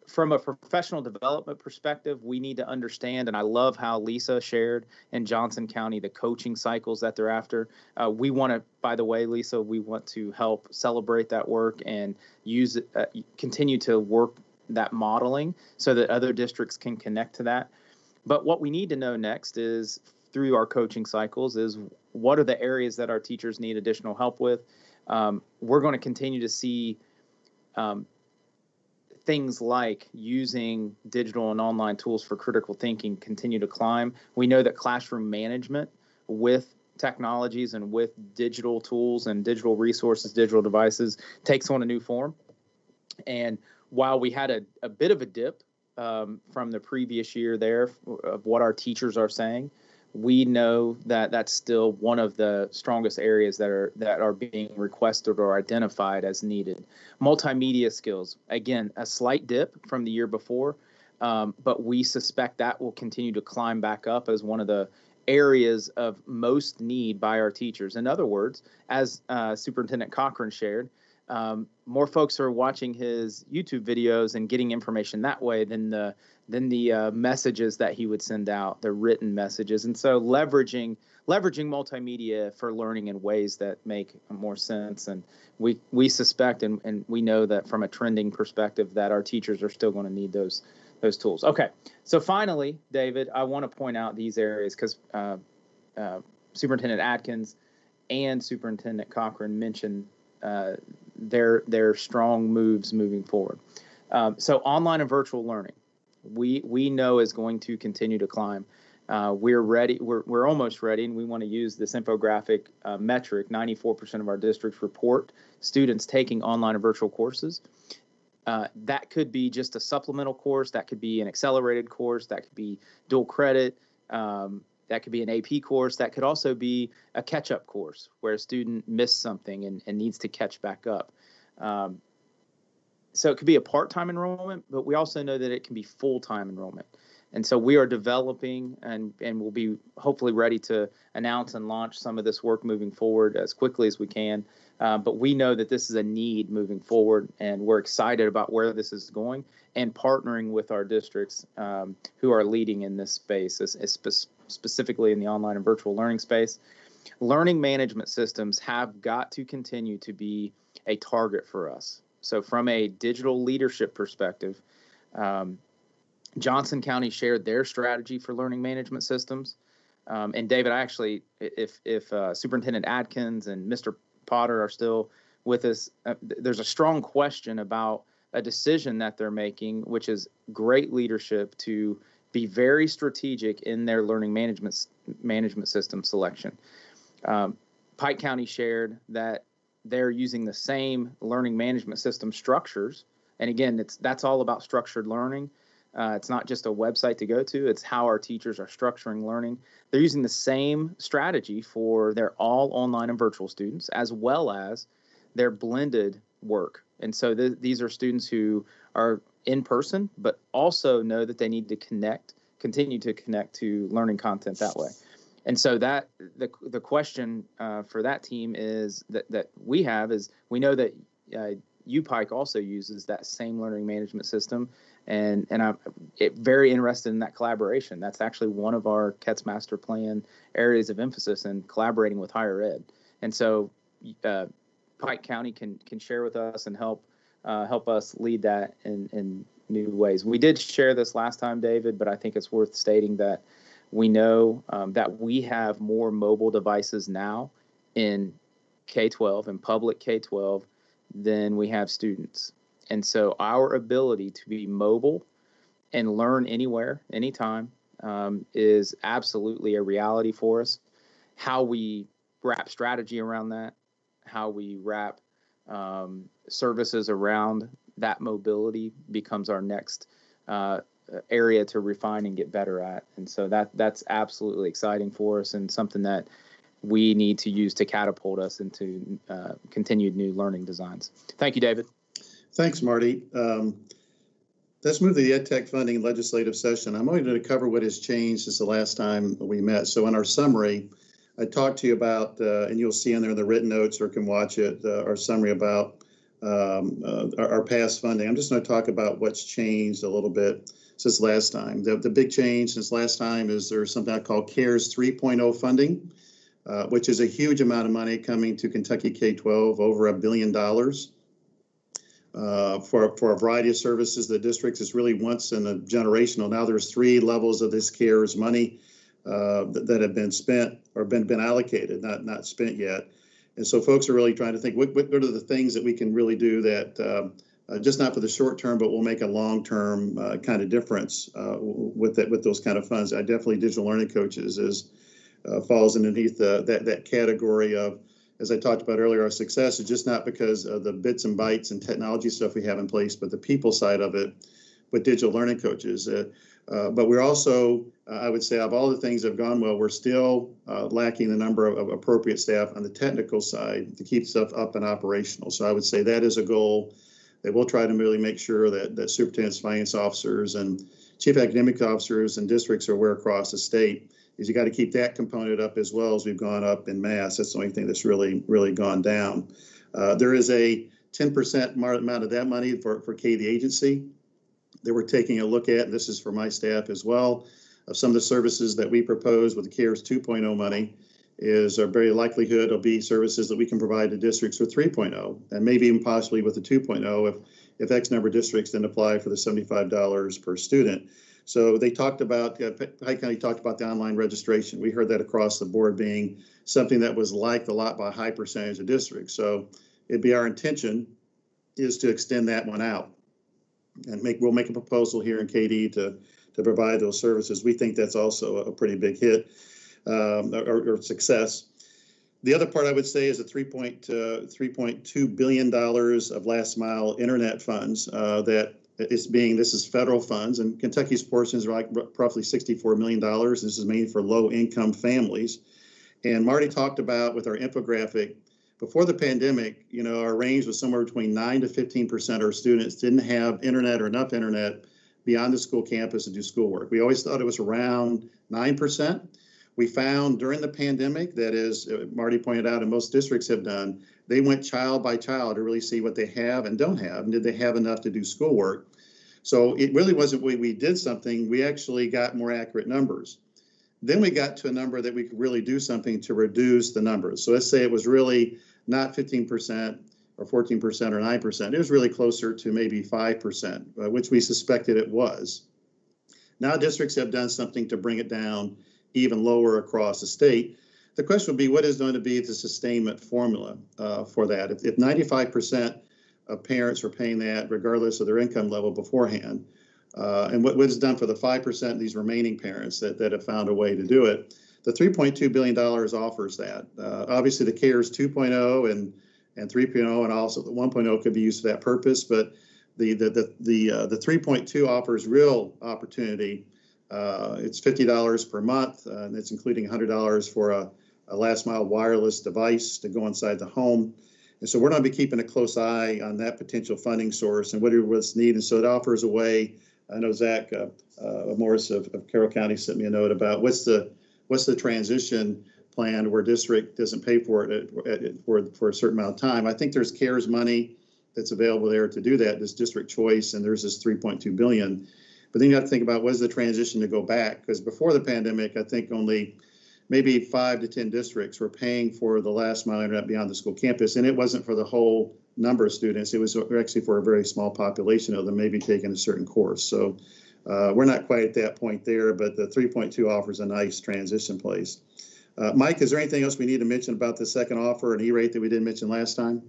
From a professional development perspective, we need to understand, and I love how Lisa shared in Johnson County the coaching cycles that they're after. We want to, by the way, Lisa, we want to help celebrate that work and use it, continue to work that modeling so that other districts can connect to that. But what we need to know next is, through our coaching cycles, is what are the areas that our teachers need additional help with. We're going to continue to see things like using digital and online tools for critical thinking continue to climb. We know that classroom management with technologies and with digital tools and digital resources, digital devices, takes on a new form. And while we had a bit of a dip from the previous year there of what our teachers are saying, we know that that's still one of the strongest areas that are being requested or identified as needed. Multimedia skills, again, a slight dip from the year before, but we suspect that will continue to climb back up as one of the areas of most need by our teachers. In other words, as Superintendent Cochran shared, more folks are watching his YouTube videos and getting information that way than the messages that he would send out, the written messages. And so leveraging multimedia for learning in ways that make more sense. And we suspect and we know that from a trending perspective that our teachers are still going to need those tools. Okay, so finally, David, I want to point out these areas because Superintendent Atkins and Superintendent Cochran mentioned their strong moves moving forward. So online and virtual learning, we know is going to continue to climb. We're ready. We're almost ready, and we want to use this infographic metric. 94% of our districts report students taking online and virtual courses. That could be just a supplemental course. That could be an accelerated course. That could be dual credit. That could be an AP course. That could also be a catch-up course where a student missed something and needs to catch back up. So it could be a part-time enrollment, but we also know that it can be full-time enrollment. And so we are developing and we'll be hopefully ready to announce and launch some of this work moving forward as quickly as we can. But we know that this is a need moving forward, and we're excited about where this is going and partnering with our districts who are leading in this space, specifically in the online and virtual learning space. Learning management systems have got to continue to be a target for us. So from a digital leadership perspective, Johnson County shared their strategy for learning management systems. And David, I actually, if Superintendent Atkins and Mr. Potter are still with us, there's a strong question about a decision that they're making, which is great leadership to be very strategic in their learning management system selection. Pike County shared that they're using the same learning management system structures. And again, that's all about structured learning. It's not just a website to go to. It's how our teachers are structuring learning. They're using the same strategy for their all online and virtual students, as well as their blended work. And so these are students who are in person, but also know that they need to continue to connect to learning content that way. And so that the question for that team is that we have is we know that UPike also uses that same learning management system, and I'm very interested in that collaboration. That's actually one of our KETS master plan areas of emphasis in collaborating with higher ed. And so Pike County can share with us and help us lead that in new ways. We did share this last time, David, but I think it's worth stating that we know that we have more mobile devices now in K-12 and public K-12 than we have students. And so our ability to be mobile and learn anywhere, anytime, is absolutely a reality for us. How we wrap strategy around that, how we wrap services around that mobility becomes our next area to refine and get better at. And so that's absolutely exciting for us and something that we need to use to catapult us into continued new learning designs. Thank you, David. Thanks, Marty. Let's move to the EdTech funding legislative session. I'm only going to cover what has changed since the last time we met. So in our summary, I talked to you about, and you'll see in there in the written notes or can watch it, our summary about our past funding. I'm just going to talk about what's changed a little bit since last time. The big change since last time is there's something I call CARES 3.0 funding, which is a huge amount of money coming to Kentucky K-12, over $1 billion for a variety of services. The districts is really once in a generational. Now there's 3 levels of this CARES money that have been spent or been allocated, not spent yet. And so folks are really trying to think, what are the things that we can really do that just not for the short term, but will make a long-term kind of difference with those kind of funds. I definitely digital learning coaches falls underneath that category of, as I talked about earlier, our success is just not because of the bits and bytes and technology stuff we have in place, but the people side of it with digital learning coaches. But we're also, I would say, of all the things that have gone well, we're still lacking the number of appropriate staff on the technical side to keep stuff up and operational. So I would say that is a goal that we'll try to really make sure that superintendents, finance officers, and chief academic officers and districts are aware across the state is you got to keep that component up as well as we've gone up in mass. That's the only thing that's really gone down. There is a 10% amount of that money for K, the agency, that we're taking a look at, and this is for my staff as well, of some of the services that we propose with the CARES 2.0 money is a very likelihood will be services that we can provide to districts with 3.0, and maybe even possibly with the 2.0 if X number of districts then apply for the $75 per student. So they talked about, Pike County talked about the online registration. We heard that across the board being something that was liked a lot by a high percentage of districts. So it'd be our intention is to extend that one out. And we'll make a proposal here in KD to provide those services. We think that's also a pretty big hit or success. The other part I would say is the $3.2 billion of last mile internet funds that is this is federal funds, and Kentucky's portion is like roughly $64 million. This is mainly for low income families. And Marty talked about with our infographic, before the pandemic, our range was somewhere between 9 to 15% of our students didn't have internet or enough internet beyond the school campus to do schoolwork. We always thought it was around 9%. We found during the pandemic that, as Marty pointed out, and most districts have done, they went child by child to really see what they have and don't have, and did they have enough to do schoolwork. So it really wasn't we did something, we actually got more accurate numbers. Then we got to a number that we could really do something to reduce the numbers. So let's say it was really not 15% or 14% or 9%. It was really closer to maybe 5%, which we suspected it was. Now districts have done something to bring it down even lower across the state. The question would be, what is going to be the sustainment formula for that? If 95% of parents are paying that regardless of their income level beforehand, and what is done for the 5% of these remaining parents that have found a way to do it, the $3.2 billion offers that. Obviously, the CARES 2.0 and 3.0 and also the 1.0 could be used for that purpose, but the 3.2 offers real opportunity. It's $50 per month, and it's including $100 for a last mile wireless device to go inside the home. And so we're going to be keeping a close eye on that potential funding source and what's needed. And so it offers a way. I know Zach Morris of Carroll County sent me a note about what's the transition plan where district doesn't pay for it for a certain amount of time. I think there's CARES money that's available there to do that, this district choice, and there's this $3.2 billion. But then you have to think about what is the transition to go back, because before the pandemic, I think only maybe 5 to 10 districts were paying for the last mile internet beyond the school campus, and it wasn't for the whole number of students. It was actually for a very small population of them maybe taking a certain course. So we're not quite at that point there, but the 3.2 offers a nice transition place. Mike, is there anything else we need to mention about the second offer and E-rate that we didn't mention last time?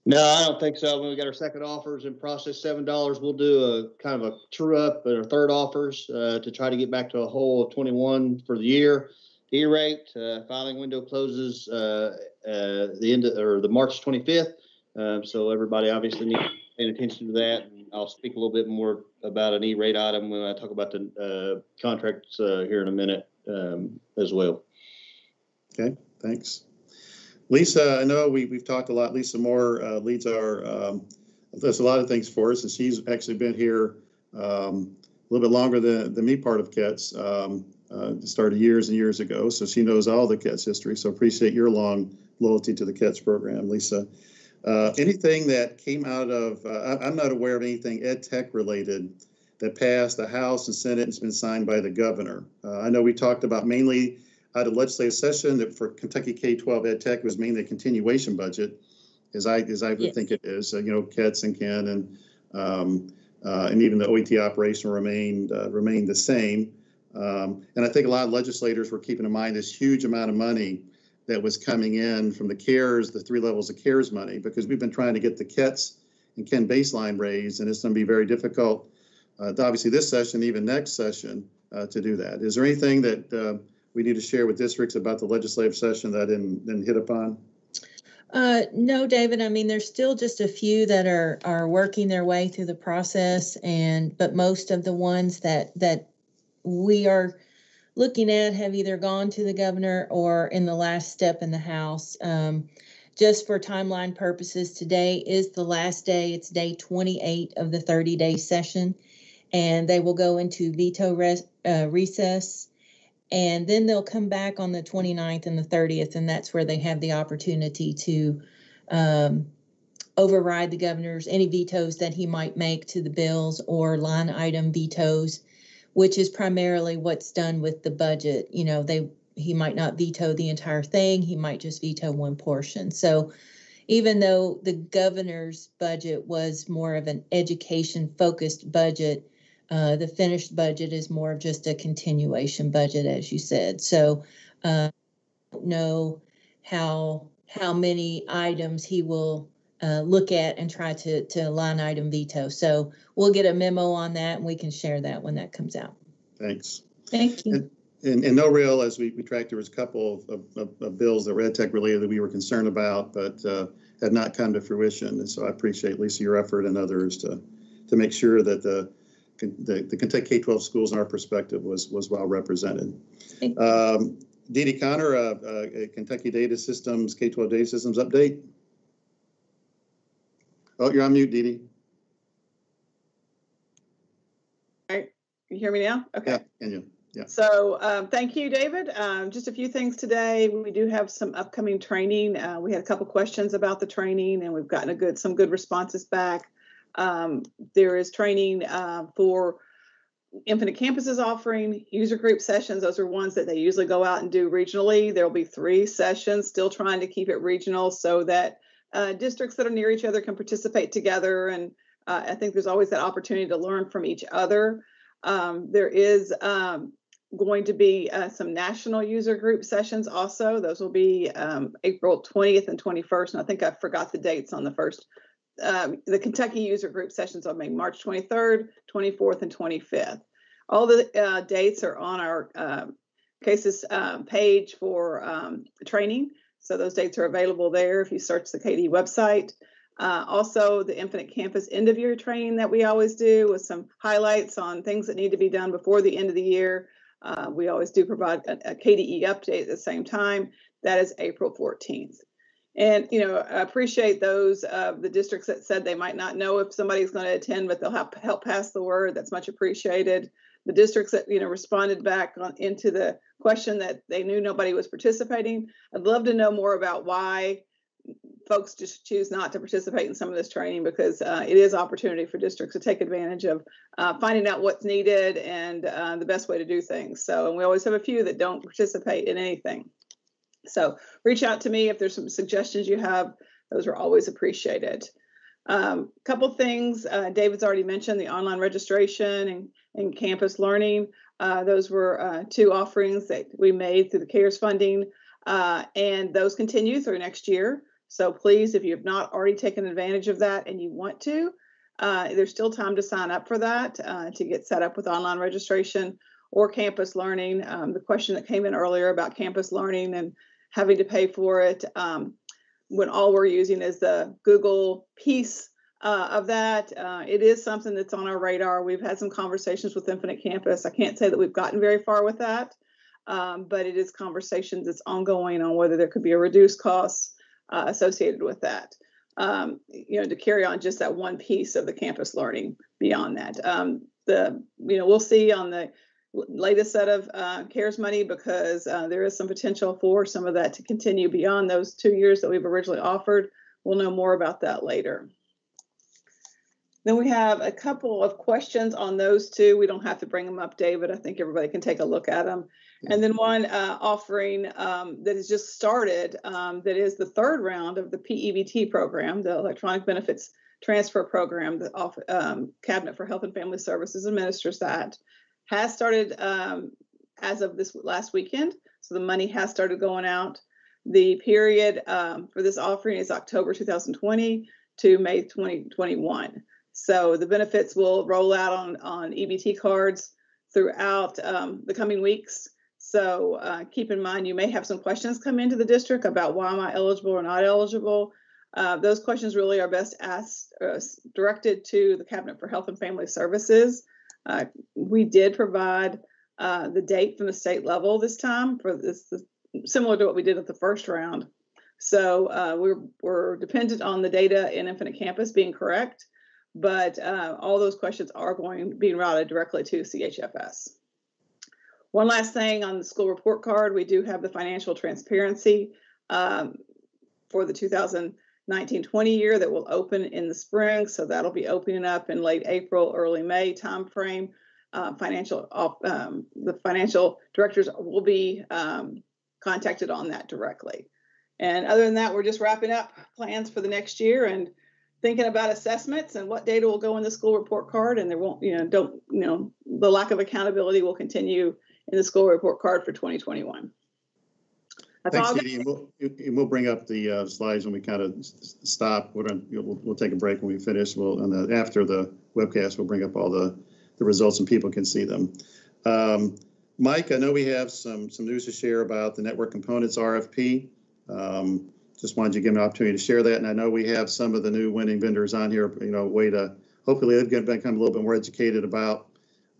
No, I don't think so. When we got our second offers in process, $7, we'll do a kind of a true up at our third offers to try to get back to a whole of 21 for the year. The E-rate filing window closes the end of, or the March 25th. So everybody obviously needs to pay attention to that. And I'll speak a little bit more about an E-rate item when I talk about the contracts here in a minute as well. Okay, thanks. Lisa, I know we've talked a lot. Lisa Moore leads does a lot of things for us, and she's actually been here a little bit longer than me, part of KETS, started years and years ago, so she knows all the KETS history, so appreciate your long loyalty to the KETS program, Lisa. Anything that came out of, I'm not aware of anything EdTech related that passed the House and Senate and has been signed by the governor. I know we talked about mainly out of legislative session that for Kentucky K-12 EdTech was mainly a continuation budget, as I would think it is. KETS and Ken and even the OET operation remained the same. And I think a lot of legislators were keeping in mind this huge amount of money that was coming in from the CARES, the 3 levels of CARES money, because we've been trying to get the KETS and Ken baseline raised, and it's going to be very difficult, obviously this session, even next session, to do that. Is there anything that we need to share with districts about the legislative session that I didn't hit upon? No, David. I mean, there's still just a few that are working their way through the process, but most of the ones that we are looking at have either gone to the governor or in the last step in the House. Just for timeline purposes, today is the last day. It's day 28 of the 30-day session, and they will go into veto recess. And then they'll come back on the 29th and the 30th, and that's where they have the opportunity to override the governor's any vetoes that he might make to the bills or line item vetoes, which is primarily what's done with the budget. He might not veto the entire thing. He might just veto one portion. So even though the governor's budget was more of an education-focused budget, the finished budget is more of just a continuation budget, as you said. So I don't know how many items he will look at and try to line item veto. So we'll get a memo on that, and we can share that when that comes out. Thanks. Thank you. And no real, as we tracked, there was a couple of bills that were EdTech related that we were concerned about, but had not come to fruition. And so I appreciate, Lisa, your effort and others to make sure that the Kentucky K-12 schools, in our perspective, was well represented. Dee Dee Connor, Kentucky Data Systems, K-12 Data Systems update. Oh, you're on mute, Dee Dee. All right, can you hear me now? Okay. Yeah, can you? Yeah. So thank you, David. Just a few things today. We do have some upcoming training. We had a couple questions about the training, and we've gotten some good responses back. There is training for Infinite Campuses offering user group sessions. Those are ones that they usually go out and do regionally. There will be 3 sessions, still trying to keep it regional so that districts that are near each other can participate together. And I think there's always that opportunity to learn from each other. There is going to be some national user group sessions also. Those will be April 20th and 21st. And I think I forgot the dates on the first. The Kentucky user group sessions will be March 23rd, 24th, and 25th. All the dates are on our cases page for training. So those dates are available there if you search the KD website. Also, the Infinite Campus end of year training that we always do with some highlights on things that need to be done before the end of the year. We always do provide a KDE update at the same time. That is April 14th. And, I appreciate those the districts that said they might not know if somebody's going to attend, but they'll help pass the word. That's much appreciated. The districts that, responded back into the question that they knew nobody was participating. I'd love to know more about why folks just choose not to participate in some of this training, because it is opportunity for districts to take advantage of finding out what's needed and the best way to do things. So, and we always have a few that don't participate in anything. So reach out to me if there's some suggestions you have. Those are always appreciated. Couple things, David's already mentioned the online registration and campus learning. Those were 2 offerings that we made through the CARES funding, and those continue through next year. So please, if you have not already taken advantage of that and you want to, there's still time to sign up for that, to get set up with online registration or campus learning. The question that came in earlier about campus learning and having to pay for it, when all we're using is the Google piece of that. It is something that's on our radar. We've had some conversations with Infinite Campus. I can't say that we've gotten very far with that, but it is conversations that's ongoing on whether there could be a reduced cost associated with that. To carry on just that one piece of the campus learning beyond that. We'll see on the latest set of CARES money, because there is some potential for some of that to continue beyond those 2 years that we've originally offered. We'll know more about that later. Then we have a couple of questions on those 2. We don't have to bring them up, David. I think everybody can take a look at them. And then one offering that has just started, that is the 3rd round of the PEBT program, the Electronic Benefits Transfer Program. The Cabinet for Health and Family Services administers that. Has started as of this last weekend. So the money has started going out. The period for this offering is October 2020 to May 2021. So the benefits will roll out on EBT cards throughout the coming weeks. So keep in mind, you may have some questions come into the district about why am I eligible or not eligible. Those questions really are best asked, directed to the Cabinet for Health and Family Services. We did provide the date from the state level this time for this, similar to what we did at the first round. So we're dependent on the data in Infinite Campus being correct, but all those questions are being routed directly to CHFS. One last thing on the school report card, we do have the financial transparency for the 2019-20 year that will open in the spring. So that'll be opening up in late April, early May timeframe. The financial directors will be contacted on that directly. And other than that, we're just wrapping up plans for the next year and thinking about assessments and what data will go in the school report card. And there won't, the lack of accountability will continue in the school report card for 2021. Thanks, Katie. And we'll bring up the slides when we kind of stop. We'll take a break when we finish. After the webcast, we'll bring up all the results and people can see them. Mike, I know we have some news to share about the network components RFP. Just wanted you to give me an opportunity to share that. And I know we have some of the new winning vendors on here, way to hopefully they've become a little bit more educated about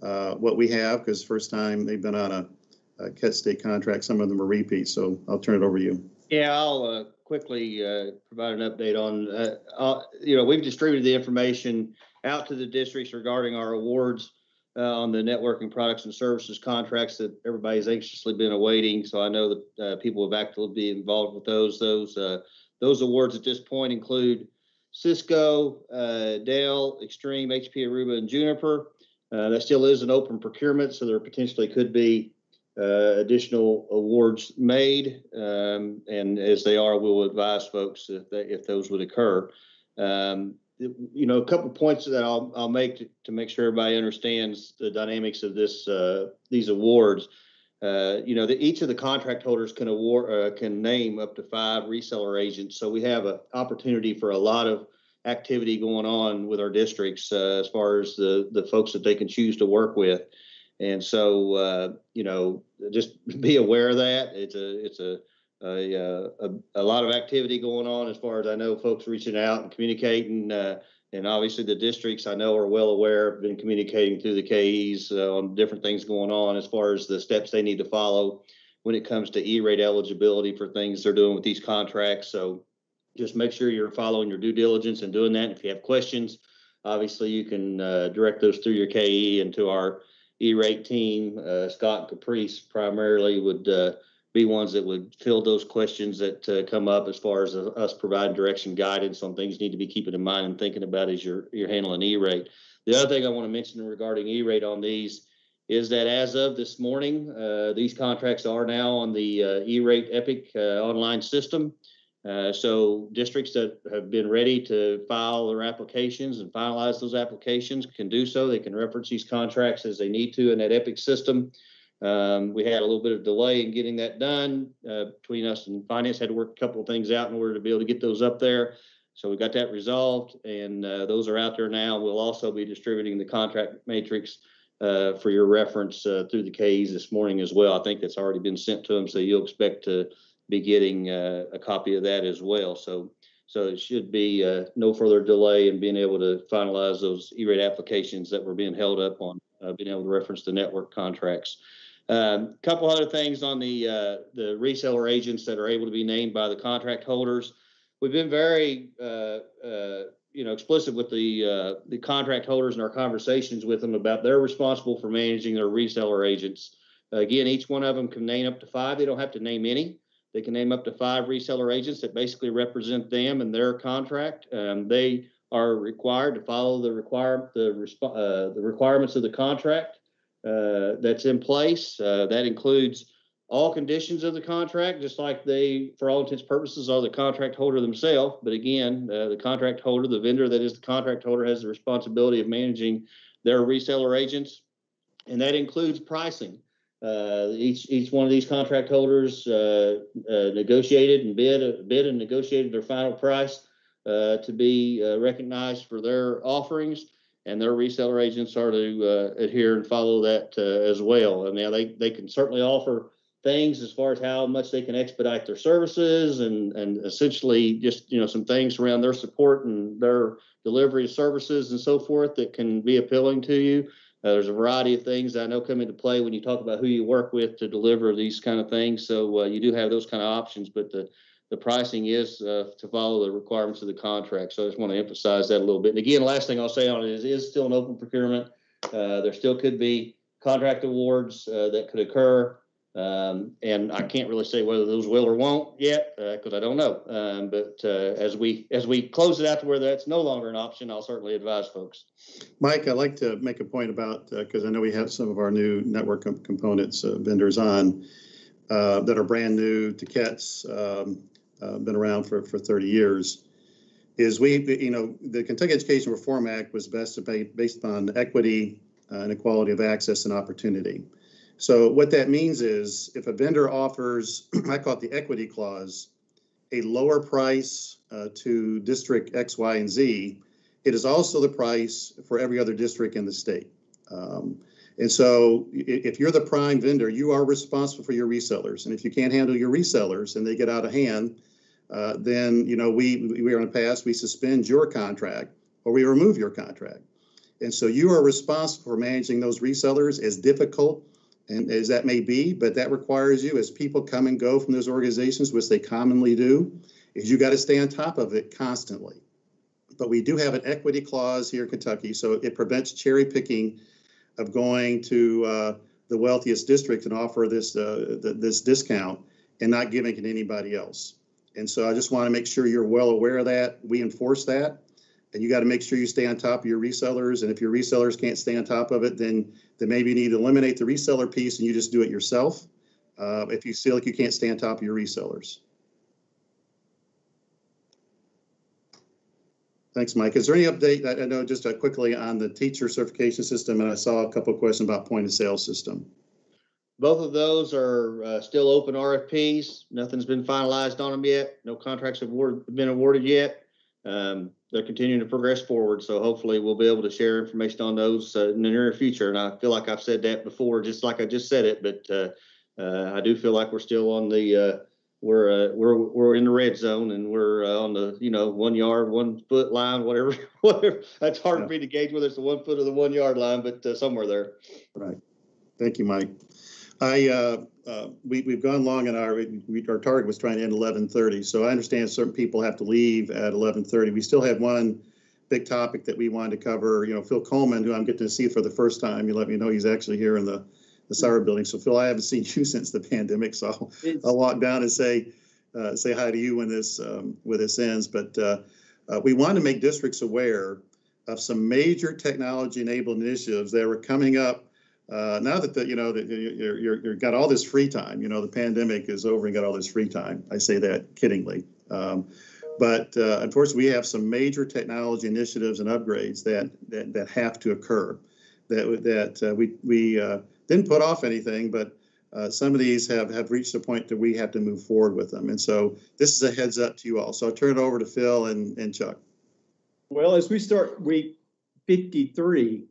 what we have, because first time they've been on a Ket State contract. Some of them are repeats, so I'll turn it over to you. Yeah, I'll quickly provide an update on, we've distributed the information out to the districts regarding our awards on the networking products and services contracts that everybody's anxiously been awaiting. So I know that people have actively been involved with those. Those awards at this point include Cisco, Dell, Extreme, HP Aruba, and Juniper. That still is an open procurement, so there potentially could be additional awards made, and as they are, we'll advise folks if those would occur. A couple points that I'll make to make sure everybody understands the dynamics of these awards. Each of the contract holders can name up to 5 reseller agents, so we have an opportunity for a lot of activity going on with our districts as far as the folks that they can choose to work with. And so, just be aware of that. It's a lot of activity going on as far as I know, folks reaching out and communicating. And obviously the districts I know are well aware, have been communicating through the KEs on different things going on as far as the steps they need to follow when it comes to E-rate eligibility for things they're doing with these contracts. So just make sure you're following your due diligence and doing that. If you have questions, obviously you can direct those through your KE and to our E-rate team. Scott and Caprice primarily would be ones that would fill those questions that come up as far as us providing direction, guidance on things you need to be keeping in mind and thinking about as you're handling E-rate. The other thing I want to mention regarding E-rate on these is that as of this morning, these contracts are now on the E-rate Epic online system. So districts that have been ready to file their applications and finalize those applications can do so. They can reference these contracts as they need to in that Epic system. We had a little bit of delay in getting that done between us and finance. Had to work a couple of things out in order to be able to get those up there. So we got that resolved, and those are out there now. We'll also be distributing the contract matrix for your reference through the Ks this morning as well. I think that's already been sent to them, so you'll expect to be getting a copy of that as well. So it should be no further delay in being able to finalize those E-rate applications that were being held up on being able to reference the network contracts. Couple other things on the reseller agents that are able to be named by the contract holders. We've been very explicit with the contract holders in our conversations with them about they're responsible for managing their reseller agents. Again, each one of them can name up to 5. They don't have to name any. They can name up to 5 reseller agents that basically represent them and their contract. They are required to follow the requirements of the contract that's in place. That includes all conditions of the contract, just like they, for all intents and purposes, are the contract holder themselves. But again, the contract holder, the vendor that is the contract holder, has the responsibility of managing their reseller agents, and that includes pricing. Each one of these contract holders negotiated and bid and negotiated their final price to be recognized for their offerings, and their reseller agents are to adhere and follow that as well. And now they can certainly offer things as far as how much they can expedite their services and essentially just some things around their support and their delivery of services and so forth that can be appealing to you. There's a variety of things that I know come into play when you talk about who you work with to deliver these kind of things. So you do have those kind of options, but the pricing is to follow the requirements of the contract. So I just want to emphasize that a little bit. And again, last thing I'll say on it is still an open procurement. There still could be contract awards that could occur. And I can't really say whether those will or won't yet because I don't know. But as we close it out to where that's no longer an option, I'll certainly advise folks. Mike, I'd like to make a point about, because I know we have some of our new network components vendors on that are brand new to KETS, been around for 30 years, is the Kentucky Education Reform Act was based on equity and equality of access and opportunity. So what that means is if a vendor offers, I call it the equity clause, a lower price to district X, Y, and Z, it is also the price for every other district in the state. And so if you're the prime vendor, you are responsible for your resellers. And if you can't handle your resellers and they get out of hand, then, we are in the past, we suspend your contract or we remove your contract. And so you are responsible for managing those resellers, as difficult and as that may be, but that requires you, as people come and go from those organizations, which they commonly do, is you got to stay on top of it constantly. But we do have an equity clause here in Kentucky, so it prevents cherry picking of going to the wealthiest district and offer this discount and not giving it to anybody else. And so I just want to make sure you're well aware of that. We enforce that. And you got to make sure you stay on top of your resellers. And if your resellers can't stay on top of it, then maybe you need to eliminate the reseller piece and you just do it yourself if you feel like you can't stay on top of your resellers. Thanks, Mike. Is there any update? I know just quickly on the teacher certification system, and I saw a couple of questions about point of sale system. Both of those are still open RFPs. Nothing's been finalized on them yet. No contracts have been awarded yet. They're continuing to progress forward, so hopefully we'll be able to share information on those in the near future. And I feel like I've said that before, just like I just said it, but I do feel like we're still on the we're in the red zone, and we're on the 1 yard, 1 foot line, whatever. That's hard for me to gauge whether it's the 1 foot or the 1 yard line, but somewhere there. Right. Thank you, Mike. We've gone long, and our target was trying to end 11:30. So I understand certain people have to leave at 11:30. We still have one big topic that we wanted to cover. You know, Phil Coleman, who I'm getting to see for the first time, you let me know he's actually here in the Sauer building. So Phil, I haven't seen you since the pandemic, so I'll walk down and say hi to you when this ends. But we want to make districts aware of some major technology-enabled initiatives that were coming up. Now that you're got all this free time, the pandemic is over and got all this free time. I say that kiddingly, but unfortunately, we have some major technology initiatives and upgrades that have to occur. That we didn't put off anything, but some of these have reached a point that we have to move forward with them. And so this is a heads up to you all. So I'll turn it over to Phil and Chuck. Well, as we start week 53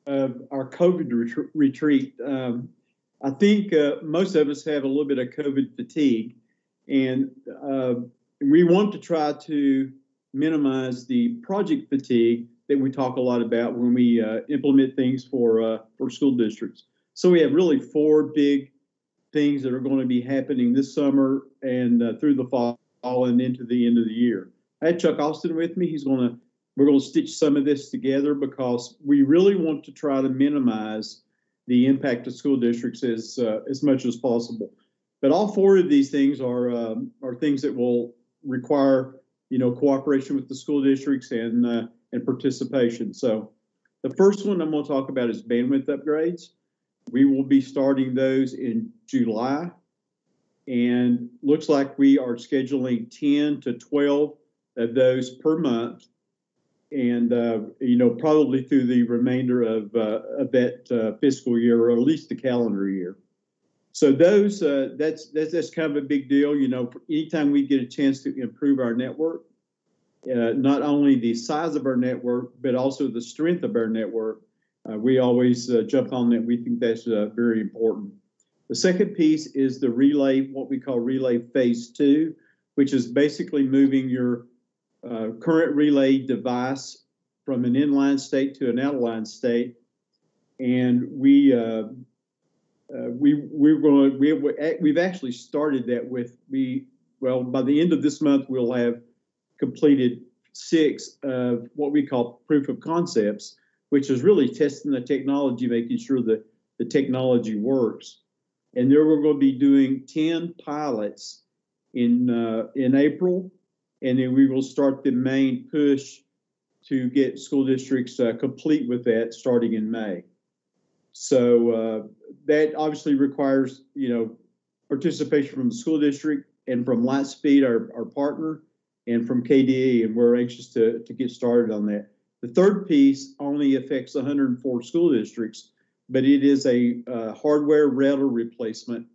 of our COVID retreat, I think most of us have a little bit of COVID fatigue, and we want to try to minimize the project fatigue that we talk a lot about when we implement things for school districts. So we have really 4 big things that are going to be happening this summer and through the fall and into the end of the year. I had Chuck Austin with me. We're going to stitch some of this together because we really want to try to minimize the impact of school districts as much as possible. But all 4 of these things are things that will require cooperation with the school districts and participation. So the first one I'm going to talk about is bandwidth upgrades. We will be starting those in July, and looks like we are scheduling 10 to 12 of those per month. And, probably through the remainder of that fiscal year, or at least the calendar year. So those, that's kind of a big deal. Anytime we get a chance to improve our network, not only the size of our network, but also the strength of our network, we always jump on that. We think that's very important. The second piece is the relay, what we call relay phase 2, which is basically moving your current relay device from an inline state to an outline state, and we've actually started that by the end of this month we'll have completed 6 of what we call proof of concepts, which is really testing the technology, making sure that the technology works. And there we're going to be doing 10 pilots in April. And then we will start the main push to get school districts complete with that starting in May. So that obviously requires, participation from the school district and from Lightspeed, our partner, and from KDE, and we're anxious to get started on that. The third piece only affects 104 school districts, but it is a hardware router replacement,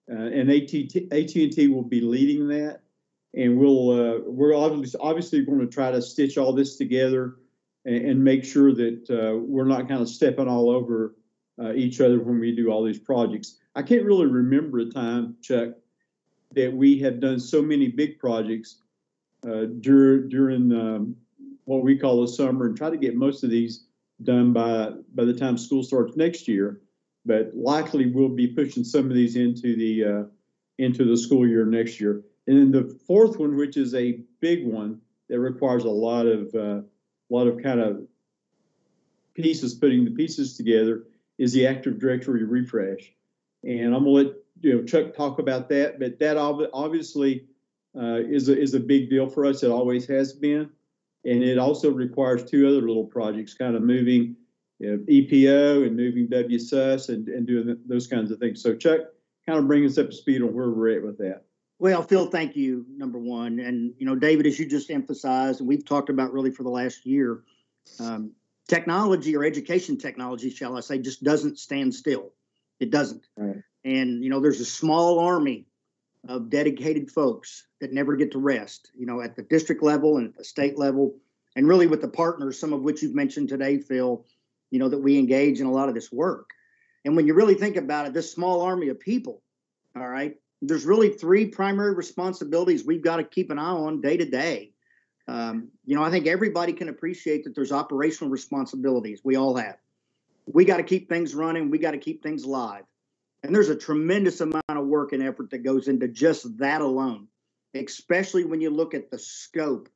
and AT&T will be leading that. And we're obviously going to try to stitch all this together and make sure that we're not kind of stepping all over each other when we do all these projects. I can't really remember a time, Chuck, that we have done so many big projects during what we call the summer, and try to get most of these done by the time school starts next year. But likely we'll be pushing some of these into the school year next year. And then the fourth one, which is a big one that requires a lot of kind of putting the pieces together, is the Active Directory refresh. And I'm gonna let Chuck talk about that. But that obviously is a big deal for us. It always has been, and it also requires 2 other little projects, kind of moving EPO and moving WSUS and doing those kinds of things. So Chuck, kind of bring us up to speed on where we're at with that. Well, Phil, thank you, number one. And, David, as you just emphasized, and we've talked about really for the last year, technology, or education technology, shall I say, just doesn't stand still. It doesn't. Right. And, there's a small army of dedicated folks that never get to rest, at the district level and at the state level, and really with the partners, some of which you've mentioned today, Phil, that we engage in a lot of this work. And when you really think about it, this small army of people, all right, there's really 3 primary responsibilities we've got to keep an eye on day to day. I think everybody can appreciate that there's operational responsibilities. We all have. We got to keep things running. We got to keep things live. And there's a tremendous amount of work and effort that goes into just that alone, especially when you look at the scope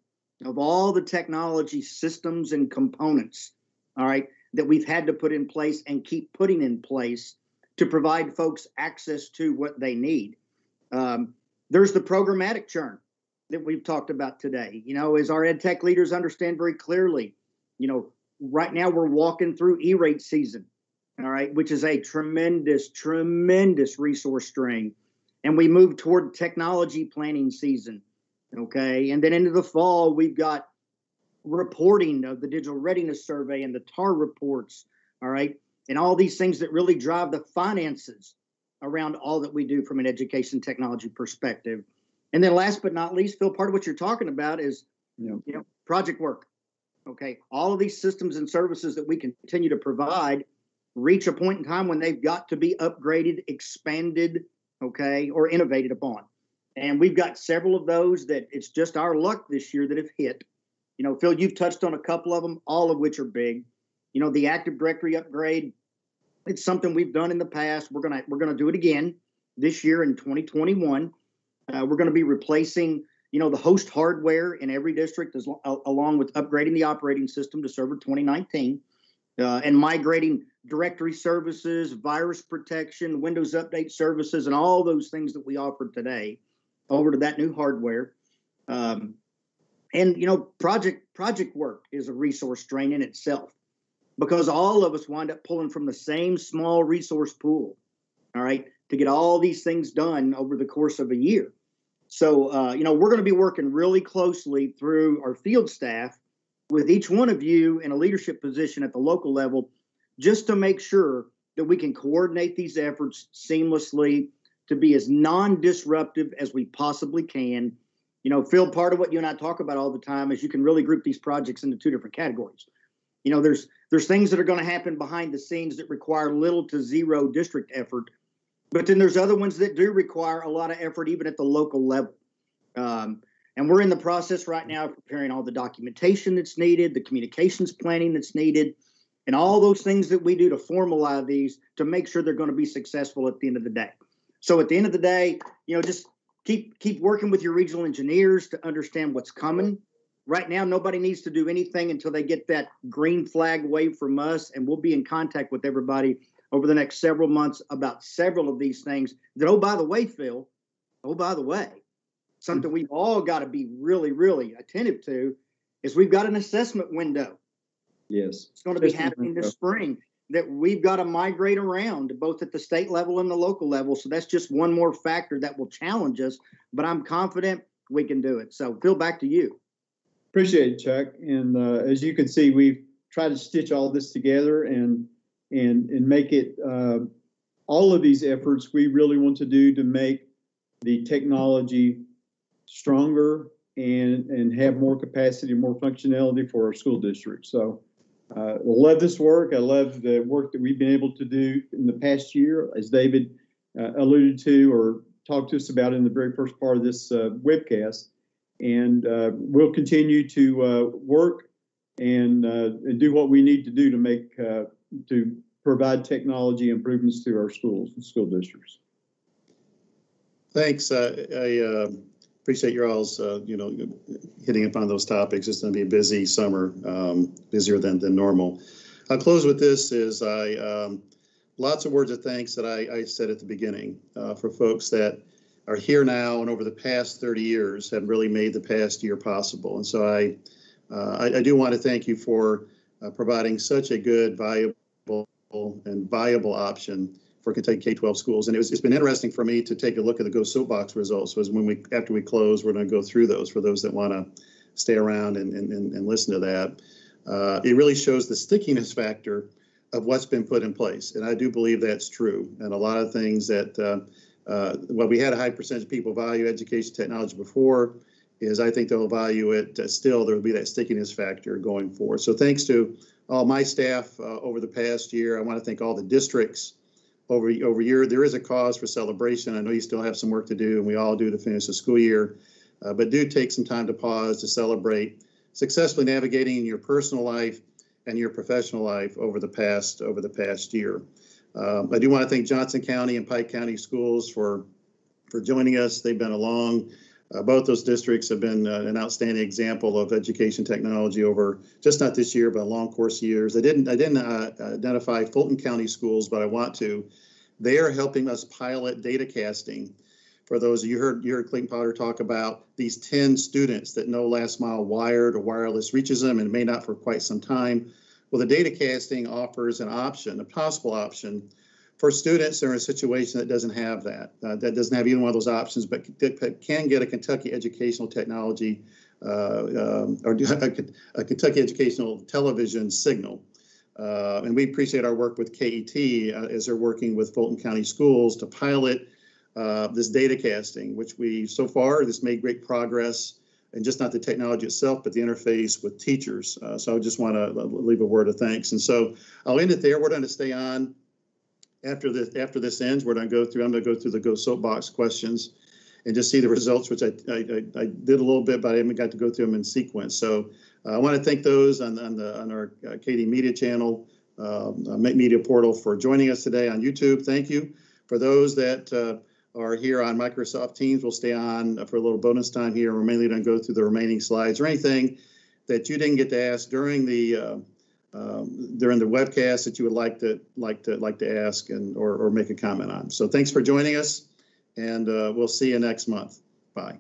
of all the technology systems and components, all right, that we've had to put in place and keep putting in place to provide folks access to what they need. There's the programmatic churn that we've talked about today. You know, as our EdTech leaders understand very clearly, you know, right now we're walking through E-rate season, all right, which is a tremendous, tremendous resource strain. And we move toward technology planning season, okay? And then into the fall, we've got reporting of the digital readiness survey and the TAR reports, all right? And all these things that really drive the finances around all that we do from an education technology perspective. And then last but not least, Phil, part of what you're talking about is, you know, project work. Okay, all of these systems and services that we continue to provide reach a point in time when they've got to be upgraded, expanded, okay, or innovated upon. And we've got several of those that it's just our luck this year that have hit. You know, Phil, you've touched on a couple of them, all of which are big. You know, the Active Directory upgrade, it's something we've done in the past. We're gonna do it again this year in 2021. We're going to be replacing, you know, the host hardware in every district, along with upgrading the operating system to Server 2019, and migrating directory services, virus protection, Windows Update services, and all those things that we offer today over to that new hardware. And, you know, project work is a resource drain in itself, because all of us wind up pulling from the same small resource pool, all right, to get all these things done over the course of a year. So, you know, we're going to be working really closely through our field staff with each one of you in a leadership position at the local level, just to make sure that we can coordinate these efforts seamlessly to be as non-disruptive as we possibly can. You know, Phil, part of what you and I talk about all the time is you can really group these projects into two different categories. You know, there's things that are going to happen behind the scenes that require little to zero district effort. But then there's other ones that do require a lot of effort, even at the local level. And we're in the process right now of preparing all the documentation that's needed, the communications planning that's needed, and all those things that we do to formalize these to make sure they're going to be successful at the end of the day. So at the end of the day, you know, just keep working with your regional engineers to understand what's coming. Right now, nobody needs to do anything until they get that green flag wave from us, and we'll be in contact with everybody over the next several months about several of these things that, oh, by the way, Phil, something we've all got to be really, really attentive to is we've got an assessment window. Yes. It's going to be happening this spring that we've got to migrate around both at the state level and the local level. So that's just one more factor that will challenge us, but I'm confident we can do it. So Phil, back to you. Appreciate it, Chuck. And as you can see, we've tried to stitch all this together and make it all of these efforts we really want to do to make the technology stronger and have more capacity, more functionality for our school district. So I love this work. I love the work that we've been able to do in the past year, as David alluded to or talked to us about in the very first part of this webcast. And we'll continue to work and do what we need to do to make to provide technology improvements to our schools and school districts. Thanks. I appreciate your all's, you know, hitting upon those topics. It's going to be a busy summer, busier than normal. I'll close with this: is lots of words of thanks that I said at the beginning for folks that are here now and over the past 30 years have really made the past year possible. And so I do want to thank you for providing such a good, valuable, and viable option for Kentucky K-12 schools. And it's been interesting for me to take a look at the Go Soapbox results. So after we close, we're going to go through those for those that want to stay around and listen to that. It really shows the stickiness factor of what's been put in place. And I do believe that's true. And a lot of things that, well, we had a high percentage of people value education technology before, is I think they'll value it still. There will be that stickiness factor going forward. So thanks to all my staff over the past year. I want to thank all the districts over year. There is a cause for celebration. I know you still have some work to do, and we all do, to finish the school year. But do take some time to pause to celebrate successfully navigating your personal life and your professional life over the past year. I do want to thank Johnson County and Pike County Schools for joining us. They've been along. Both those districts have been an outstanding example of education technology over just not this year, but a long course of years. I didn't identify Fulton County Schools, but I want to. They are helping us pilot data casting. For those of you heard Clayton Potter talk about these 10 students that no last mile wired or wireless reaches them and may not for quite some time. Well, the data casting offers an option, a possible option for students that are in a situation that doesn't have that, that doesn't have either one of those options, but can get a Kentucky Educational Technology or a Kentucky Educational Television signal. And we appreciate our work with KET as they're working with Fulton County Schools to pilot this data casting, which so far, this made great progress, and just not the technology itself, but the interface with teachers. So I just want to leave a word of thanks. And so I'll end it there. We're going to stay on after this ends. I'm going to go through the Go Soapbox questions and just see the results, which I did a little bit, but I haven't got to go through them in sequence. So I want to thank those on our KD Media channel, Media Portal, for joining us today on YouTube. Thank you. For those that are here on Microsoft Teams, we'll stay on for a little bonus time here. We're mainly going to go through the remaining slides or anything that you didn't get to ask during the webcast that you would like to ask or make a comment on. So thanks for joining us, and we'll see you next month. Bye.